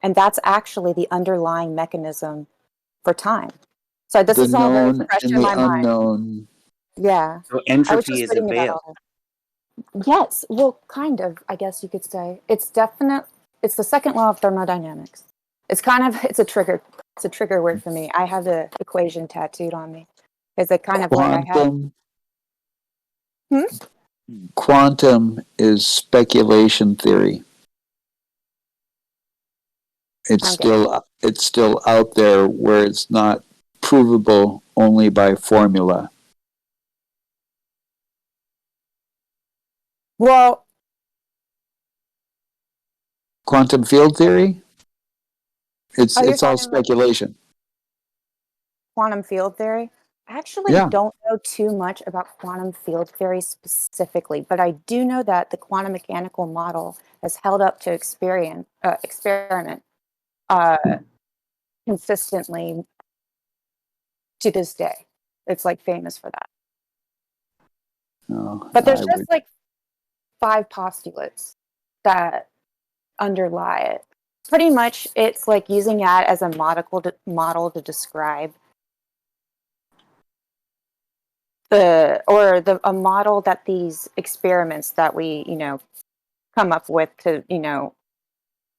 And that's actually the underlying mechanism for time. So this
The
is all very
known
fresh
and
in
the
my mind.
unknown.
Yeah.
So
I was
entropy
just
is a
reading about
veil.
all that. Yes, well, kind of, I guess you could say. It's the second law of thermodynamics. It's a trigger word for me. I have the equation tattooed on me. It's a kind of like I have.
Quantum is speculation theory. It's still out there where it's not provable only by formula.
Well,
Quantum field theory? It's
you're
all
talking about
speculation.
quantum field theory? I actually
Yeah.
don't know too much about quantum field theory specifically, but I do know that the quantum mechanical model has held up to experiment consistently to this day. It's like famous for that.
No,
But there's
I
just
would-
like 5 postulates that underlie it. Pretty much, it's like using that as a model to describe a model that these experiments that we come up with to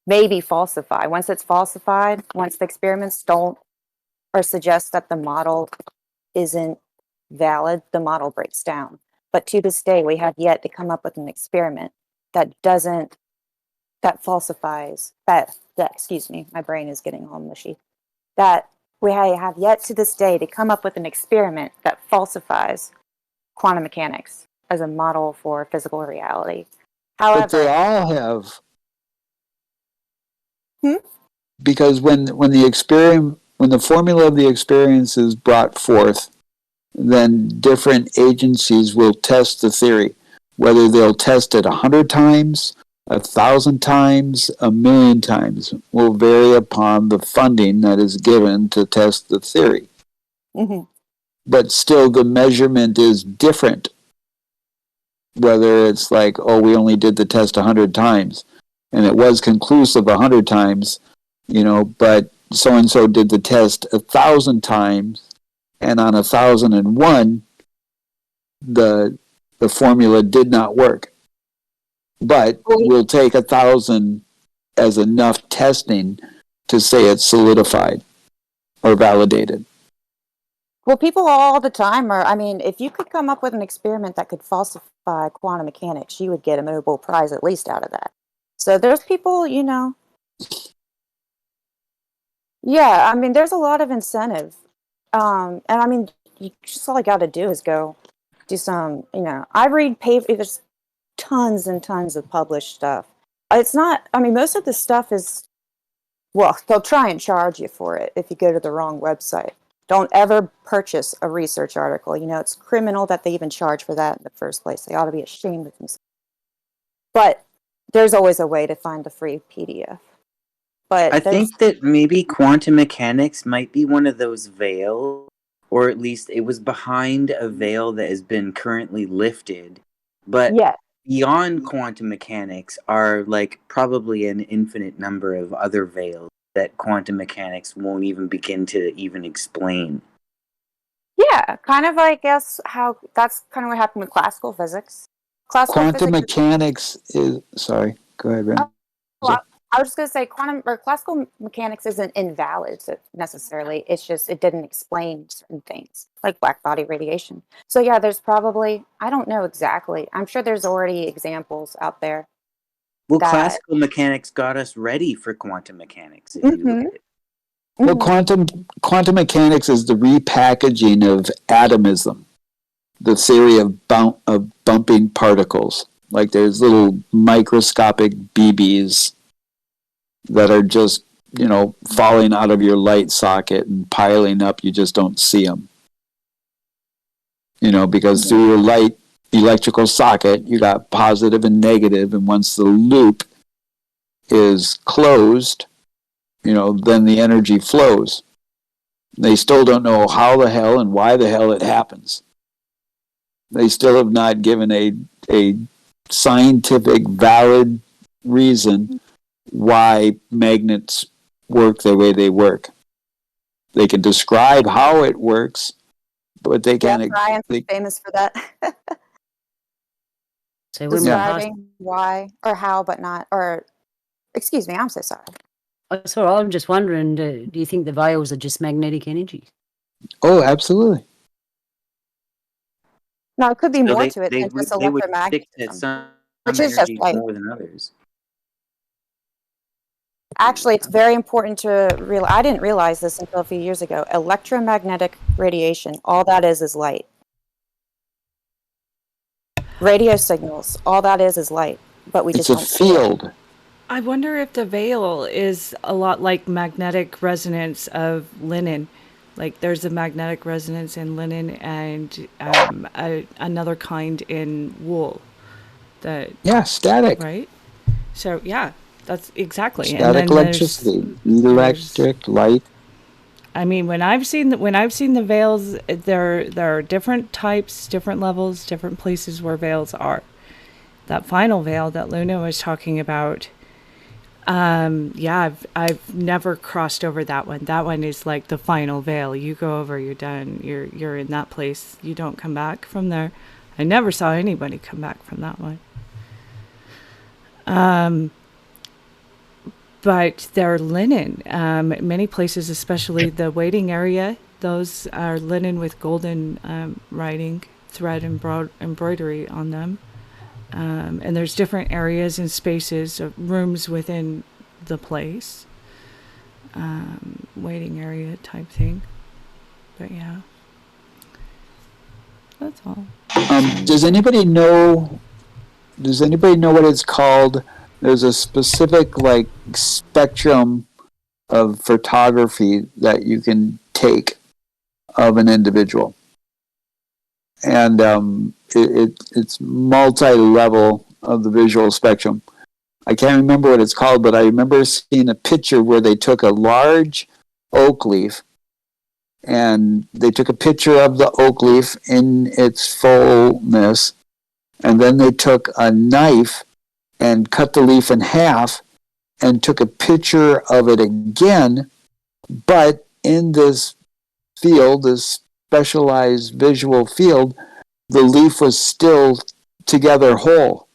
maybe falsify. Once it's falsified, once the experiments don't or suggest that the model isn't valid, the model breaks down. But to this day, we have yet to come up with an experiment that falsifies that. Excuse me, my brain is getting all mushy. That we have yet to this day to come up with an experiment that falsifies quantum mechanics as a model for physical reality.
But they
However,
all have. Because when the formula of the experience is brought forth, then different agencies will test the theory. Whether they'll test it 100 times, 1,000 times, 1,000,000 times will vary upon the funding that is given to test the theory.
mhm.
But still, the measurement is different. Whether it's like, oh, we only did the test 100 times, and it was conclusive 100 times, but so-and-so did the test 1,000 times, and on 1,001, the formula did not work. but we'll take 1,000 as enough testing to say it's solidified or validated.
Well, people all the time are, I mean, if you could come up with an experiment that could falsify quantum mechanics, you would get a Nobel Prize at least out of that. So there's people, you know. Yeah, I mean, there's a lot of incentive. And I mean, just all I got to do is go do some, you know, I read there's tons and tons of published stuff. It's not, I mean, most of the stuff is, well, they'll try and charge you for it if you go to the wrong website. Don't ever purchase a research article. You know, it's criminal that they even charge for that in the first place. They ought to be ashamed of themselves. But there's always a way to find the free PDF. But
I think that maybe quantum mechanics might be one of those veils, or at least it was behind a veil that has been currently lifted. But
yeah,
beyond quantum mechanics are like probably an infinite number of other veils that quantum mechanics won't even begin to even explain.
yeah, kind of, I guess, how that's kind of what happened with classical physics.
Quantum mechanics is, sorry, go ahead, Renzo.
Well, I was just going to say classical mechanics isn't invalid necessarily. It's just it didn't explain certain things like black body radiation. So yeah, there's probably, I don't know exactly. I'm sure there's already examples out there.
Well, classical mechanics got us ready for quantum mechanics. If you look at it.
Well, quantum mechanics is the repackaging of atomism, the theory of bumping particles. Like there's little microscopic BBs that are just, you know, falling out of your light socket and piling up. You just don't see them. You know, because through your light electrical socket, you got positive and negative, and once the loop is closed, you know, then the energy flows. They still don't know how the hell and why the hell it happens. They still have not given a scientific, valid reason why magnets work the way they work. They can describe how it works, but they can't.
Brian's famous for that.
So
describing why or how, but not, or excuse me, I'm so sorry.
So I'm just wondering, do you think the veils are just magnetic energy?
Oh, absolutely.
No, it could be more to it than just electromagnetism,
some
which is just light.
More than others.
Actually, it's very important to realize. I didn't realize this until a few years ago. Electromagnetic radiation, all that is light. Radio signals, all that is light. But we just don't see it.
Field.
I wonder if the veil is a lot like magnetic resonance of linen. Like there's a magnetic resonance in linen and another kind in wool.
Static.
Right? So, yeah, that's exactly.
Static electricity, electric, light.
I mean, when I've seen the veils, there are different types, different levels, different places where veils are. That final veil that Luna was talking about, I've never crossed over that one. That one is like the final veil. You go over, you're done. You're in that place. You don't come back from there. I never saw anybody come back from that one. But they're linen. Many places, especially the waiting area, those are linen with golden writing, thread embroidery on them. And there's different areas and spaces of rooms within the place. Waiting area type thing. But yeah. That's all.
Does anybody know what it's called? There's a specific like spectrum of photography that you can take of an individual. And it's multi-level of the visual spectrum. I can't remember what it's called, but I remember seeing a picture where they took a large oak leaf and they took a picture of the oak leaf in its fullness, and then they took a knife and cut the leaf in half and took a picture of it again, but in this field, this specialized visual field, the leaf was still together whole.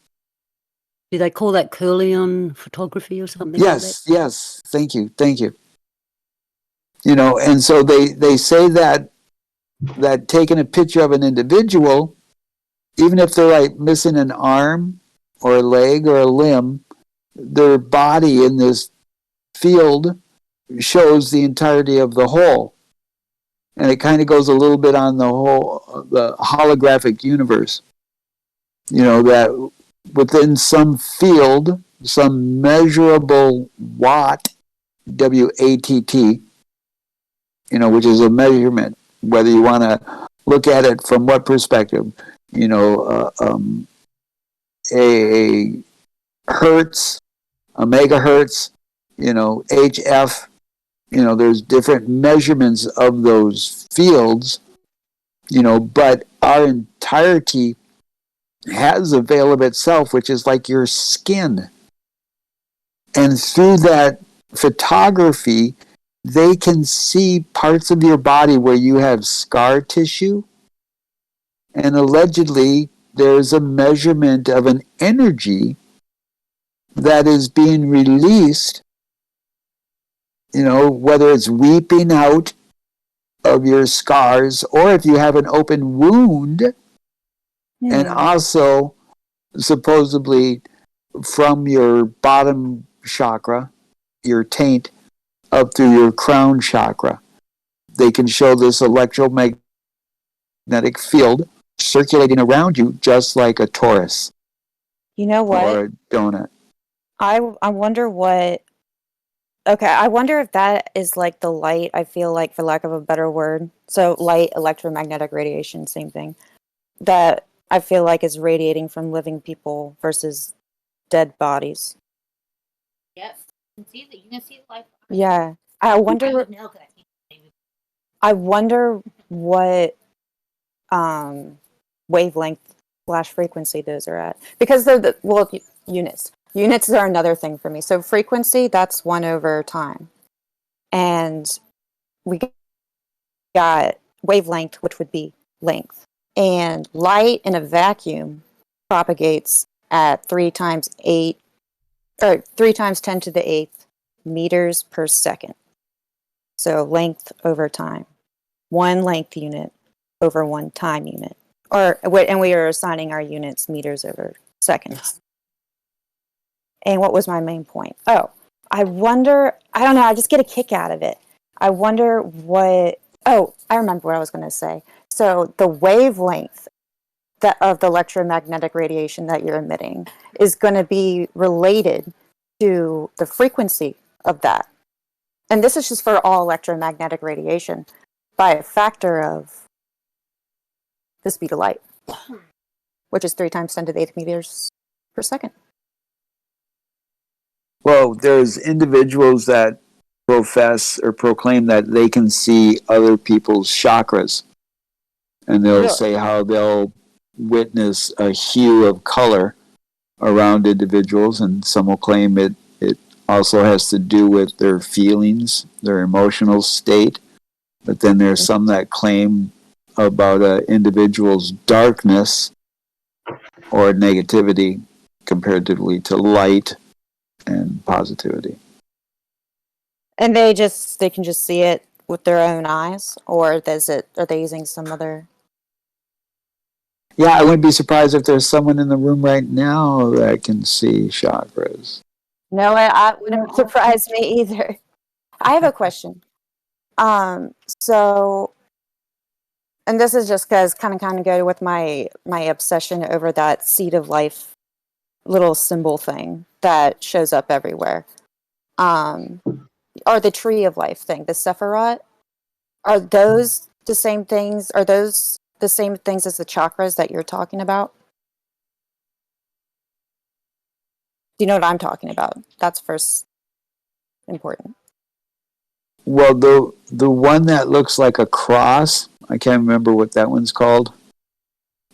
Do they call that Curleon photography or something
Yes, yes. Thank you. You know, and so they say that taking a picture of an individual, even if they're like missing an arm or a leg or a limb, their body in this field shows the entirety of the whole. And it kind of goes a little bit on the holographic universe. You know, that within some field, some measurable watt, W-A-T-T, you know, which is a measurement, whether you want to look at it from what perspective, you know, a hertz, a megahertz, you know, HF, you know, there's different measurements of those fields, you know, but our entirety has a veil of itself, which is like your skin. And through that photography, they can see parts of your body where you have scar tissue. And allegedly, there's a measurement of an energy that is being released, you know, whether it's weeping out of your scars or if you have an open wound. And also, supposedly, from your bottom chakra, your taint, up through your crown chakra, they can show this electromagnetic field circulating around you just like a torus.
You know what?
Or a donut.
I wonder what. Okay, I wonder if that is like the light, I feel like, for lack of a better word. So, light, electromagnetic radiation, same thing. That I feel like is radiating from living people versus dead bodies.
Yep. You can see the light.
Yeah. I wonder what wavelength / frequency those are at. Because they're units. Units are another thing for me. So frequency, that's 1 over time. And we got wavelength, which would be length. And light in a vacuum propagates at 3 times 10 to the 8th meters per second. So length over time. 1 length unit over 1 time unit. And we are assigning our units meters over seconds. And what was my main point? Oh, I wonder, I don't know, I just get a kick out of it. I wonder what, I remember what I was going to say. So the wavelength of the electromagnetic radiation that you're emitting is going to be related to the frequency of that. And this is just for all electromagnetic radiation by a factor of the speed of light, which is 3 times 10 to the 8th meters per second.
Well, there's individuals that profess or proclaim that they can see other people's chakras. And they'll say how they'll witness a hue of color around individuals, and some will claim it also has to do with their feelings, their emotional state. But then there's some that claim about an individual's darkness or negativity comparatively to light and positivity.
And they can just see it with their own eyes, or are they using some other?
Yeah, I wouldn't be surprised if there's someone in the room right now that can see chakras.
No, I wouldn't surprise me either. I have a question. So, and this is just because kind of go with my obsession over that seed of life little symbol thing that shows up everywhere. Or the tree of life thing, the Sephiroth. Are those the same things? Are those the same things as the chakras that you're talking about? Do you know what I'm talking about? That's first important.
Well, the one that looks like a cross, I can't remember what that one's called.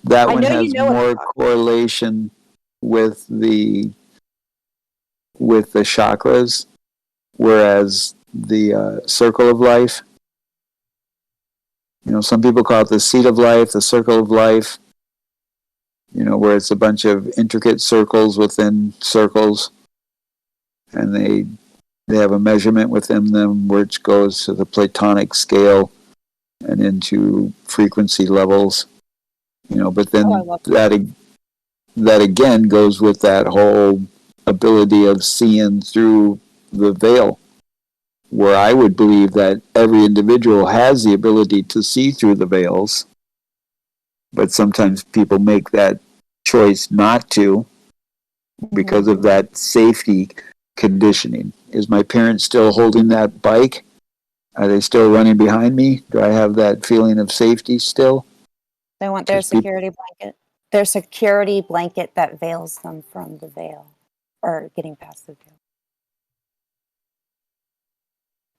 That one has more correlation with the chakras, whereas the circle of life, some people call it the seed of life, the circle of life. where it's a bunch of intricate circles within circles, and they have a measurement within them which goes to the Platonic scale and into frequency levels, but then that again goes with that whole ability of seeing through the veil, where I would believe that every individual has the ability to see through the veils, but sometimes people make that choice not to because of that safety conditioning. Is my parent still holding that bike? Are they still running behind me? Do I have that feeling of safety still?
They want their security blanket. Their security blanket that veils them from the veil, or getting past the veil.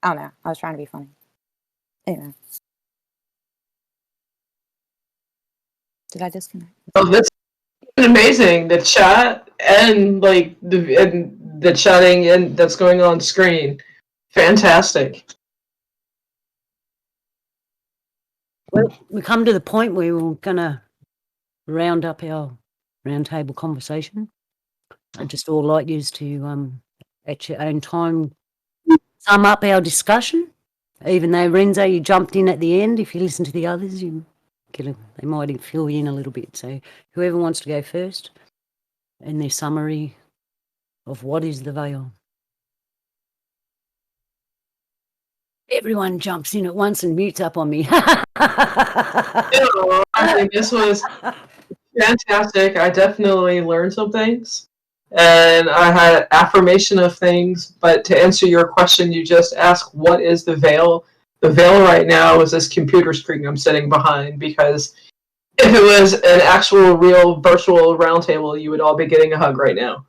I don't know. I was trying to be funny. Anyway. Did I disconnect?
Oh, that's amazing. The chat and the chatting and that's going on screen. Fantastic.
Well, we come to the point where we're going to round up our roundtable conversation. I'd just all like you to, at your own time, sum up our discussion. Even though, Renzo, you jumped in at the end, if you listen to the others, they might fill you in a little bit. So whoever wants to go first in their summary of what is the veil. Everyone jumps in at once and mutes up on me.
I think this was fantastic. I definitely learned some things. And I had affirmation of things, but to answer your question, you just asked, what is the veil? The veil right now is this computer screen I'm sitting behind, because if it was an actual, real, virtual roundtable, you would all be getting a hug right now.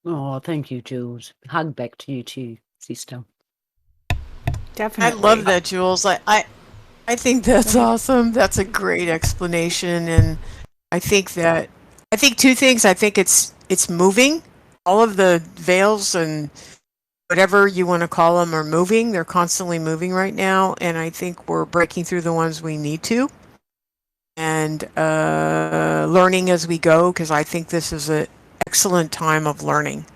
Oh, thank you, Jules. Hug back to you too, sister.
Definitely.
I love that, Jules. I think that's awesome. That's a great explanation, and I think two things. I think it's moving. All of the veils and whatever you want to call them are moving. They're constantly moving right now, and I think we're breaking through the ones we need to, and learning as we go, because I think this is an excellent time of learning.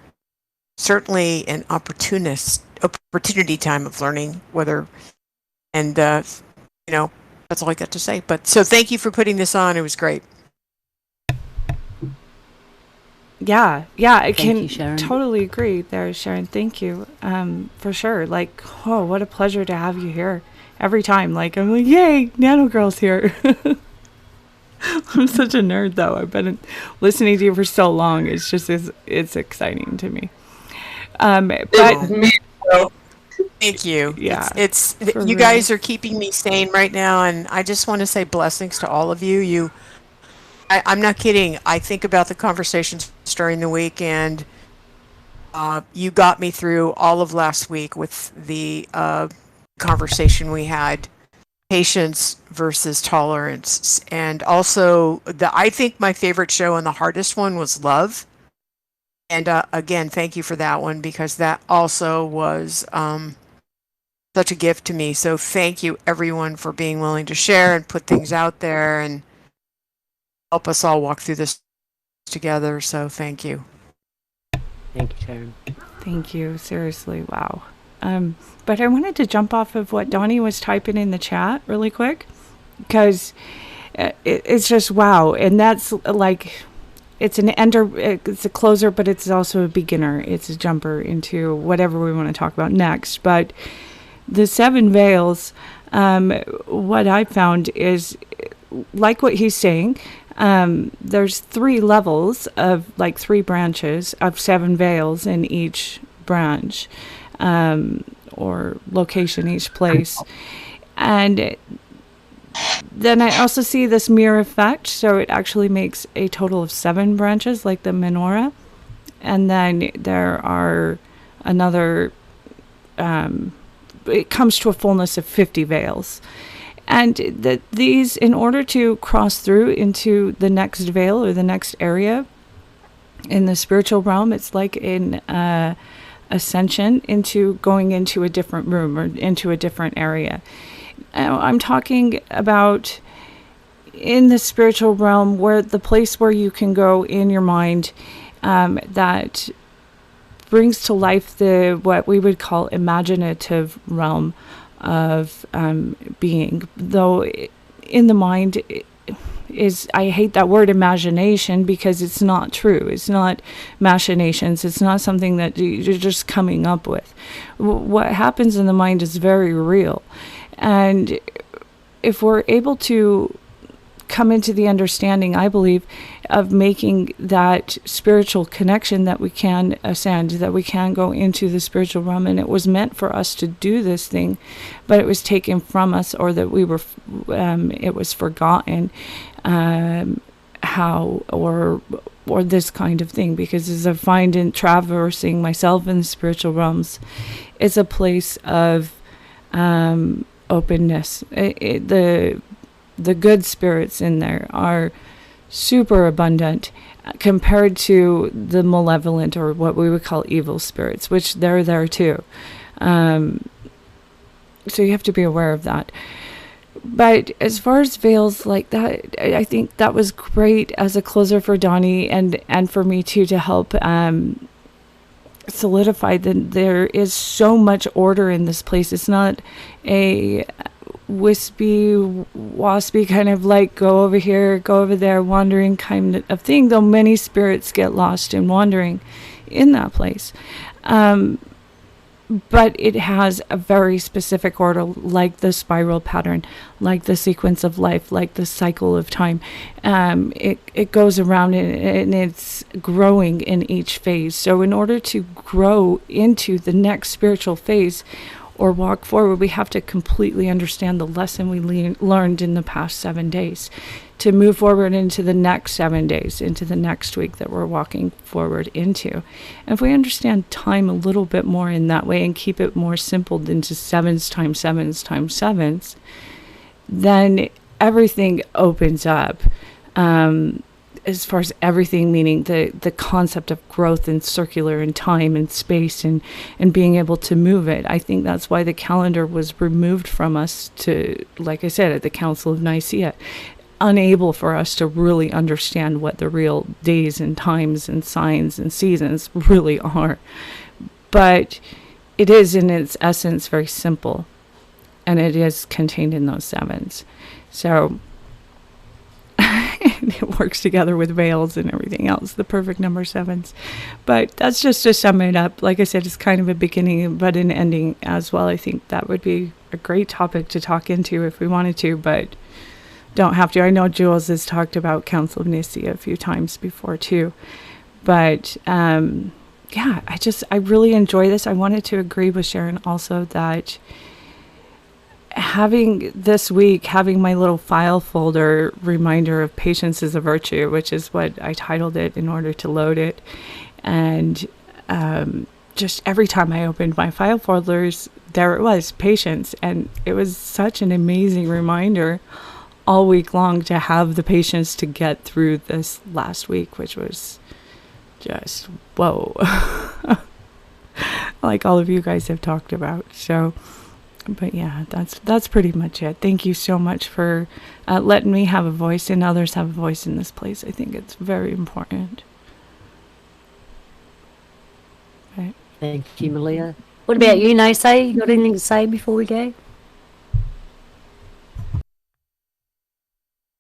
Certainly an opportunity time of learning, that's all I got to say. But so thank you for putting this on. It was great.
Yeah, I
Thank you,
can totally agree there, Sharon. Thank you, for sure. What a pleasure to have you here every time. I'm like, yay, NanoGirl's here. I'm such a nerd, though. I've been listening to you for so long. It's just, it's exciting to me. But
thank you.
Yeah,
it's you guys are keeping me sane right now, and I just want to say blessings to all of you. I'm not kidding. I think about the conversations during the week, and you got me through all of last week with the conversation we had, patience versus tolerance, and also I think my favorite show and the hardest one was Love. And again, thank you for that one, because that also was such a gift to me. So thank you, everyone, for being willing to share and put things out there and help us all walk through this together. So thank you.
Thank you, Sharon.
Thank you. Seriously, wow. But I wanted to jump off of what Donny was typing in the chat really quick, because it's just wow. And that's it's an ender, it's a closer, but it's also a beginner. It's a jumper into whatever we want to talk about next. But the 7 veils, what I found is, like what he's saying, there's 3 levels of 3 branches of 7 veils in each branch, or location, each place. And then I also see this mirror effect, so it actually makes a total of 7 branches, like the menorah. And then there are another, it comes to a fullness of 50 veils. And these, in order to cross through into the next veil or the next area in the spiritual realm, it's like an ascension into going into a different room or into a different area. I'm talking about in the spiritual realm, where the place where you can go in your mind, that brings to life the what we would call imaginative realm of being. Though in the mind is, I hate that word imagination, because it's not true. It's not machinations. It's not something that you're just coming up with. What happens in the mind is very real. And if we're able to come into the understanding, I believe, of making that spiritual connection, that we can ascend, that we can go into the spiritual realm, and it was meant for us to do this thing, but it was taken from us, or that we were, it was forgotten, how, or this kind of thing. Because as I find in traversing myself in the spiritual realms, it's a place of openness. The good spirits in there are super abundant compared to the malevolent, or what we would call evil spirits, which they're there too. So you have to be aware of that. But as far as veils like that, I think that was great as a closer for Donny, and for me too, to help solidify that there is so much order in this place. It's not a wispy, waspy kind of like go over here, go over there, wandering kind of thing, though many spirits get lost in wandering in that place. But it has a very specific order, like the spiral pattern, like the sequence of life, like the cycle of time. It goes around, and it's growing in each phase. So in order to grow into the next spiritual phase, or walk forward, we have to completely understand the lesson we learned in the past 7 days to move forward into the next 7 days, into the next week that we're walking forward into. And if we understand time a little bit more in that way, and keep it more simple into sevens times sevens times sevens, then everything opens up. As far as everything, meaning the concept of growth and circular and time and space, and being able to move it. I think that's why the calendar was removed from us, to, like I said, at the Council of Nicaea, unable for us to really understand what the real days and times and signs and seasons really are. But it is in its essence very simple, and it is contained in those sevens. So it works together with veils and everything else, the perfect number sevens. But that's just to sum it up. Like I said, it's kind of a beginning but an ending as well. I think that would be a great topic to talk into if we wanted to, but don't have to. I know Jules has talked about Council of Nicaea a few times before too. But yeah, I really enjoy this. I wanted to agree with Sharon also that having my little file folder reminder of patience is a virtue, which is what I titled it in order to load it. And just every time I opened my file folders, there it was, patience. And it was such an amazing reminder all week long to have the patience to get through this last week, which was just, whoa. Like all of you guys have talked about. So, but yeah, that's pretty much it. Thank you so much for letting me have a voice and others have a voice in this place. I think it's very important. Right.
Thank you, Mahliah. What about you, Nese? You got anything to say before we go?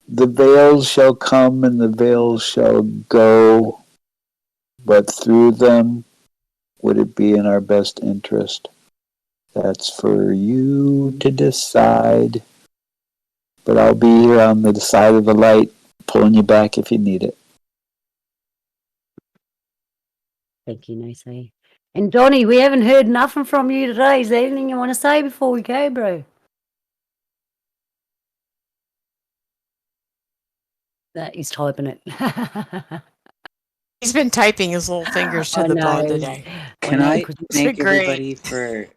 The veils shall come and the veils shall go, but through them would it be in our best interest? That's for you to decide. But I'll be here on the side of the light, pulling you back if you need it.
Thank you, Nese. And Donny, we haven't heard nothing from you today. Is there anything you want to say before we go, bro? That he's typing it.
He's been typing his little fingers to the bone today.
Can I
It's
thank
been great.
everybody for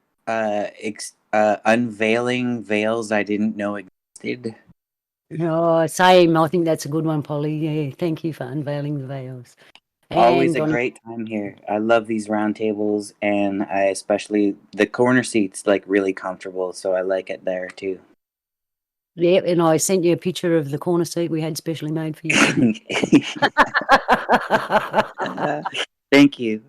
unveiling veils I didn't know existed?
Oh, same. I think that's a good one, Polly. Yeah, thank you for unveiling the veils.
Always
And
a
Donny,
great time here. I love these roundtables, and I especially the corner seats, like really comfortable, so I like it there too.
Yeah, and I sent you a picture of the corner seat we had specially made for you.
Thank you.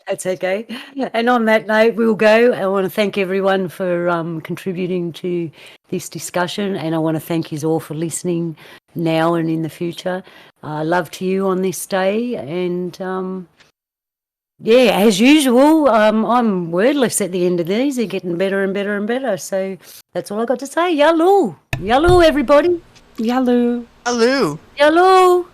That's okay. And on that note, we'll go. I want to thank everyone for contributing to this discussion, and I want to thank you all for listening now and in the future. Love to you on this day, and yeah, as usual, I'm wordless at the end of these. They're getting better and better and better. So that's all I got to say. Yalu, yalu, everybody.
Yalu.
Hello.
Yalu.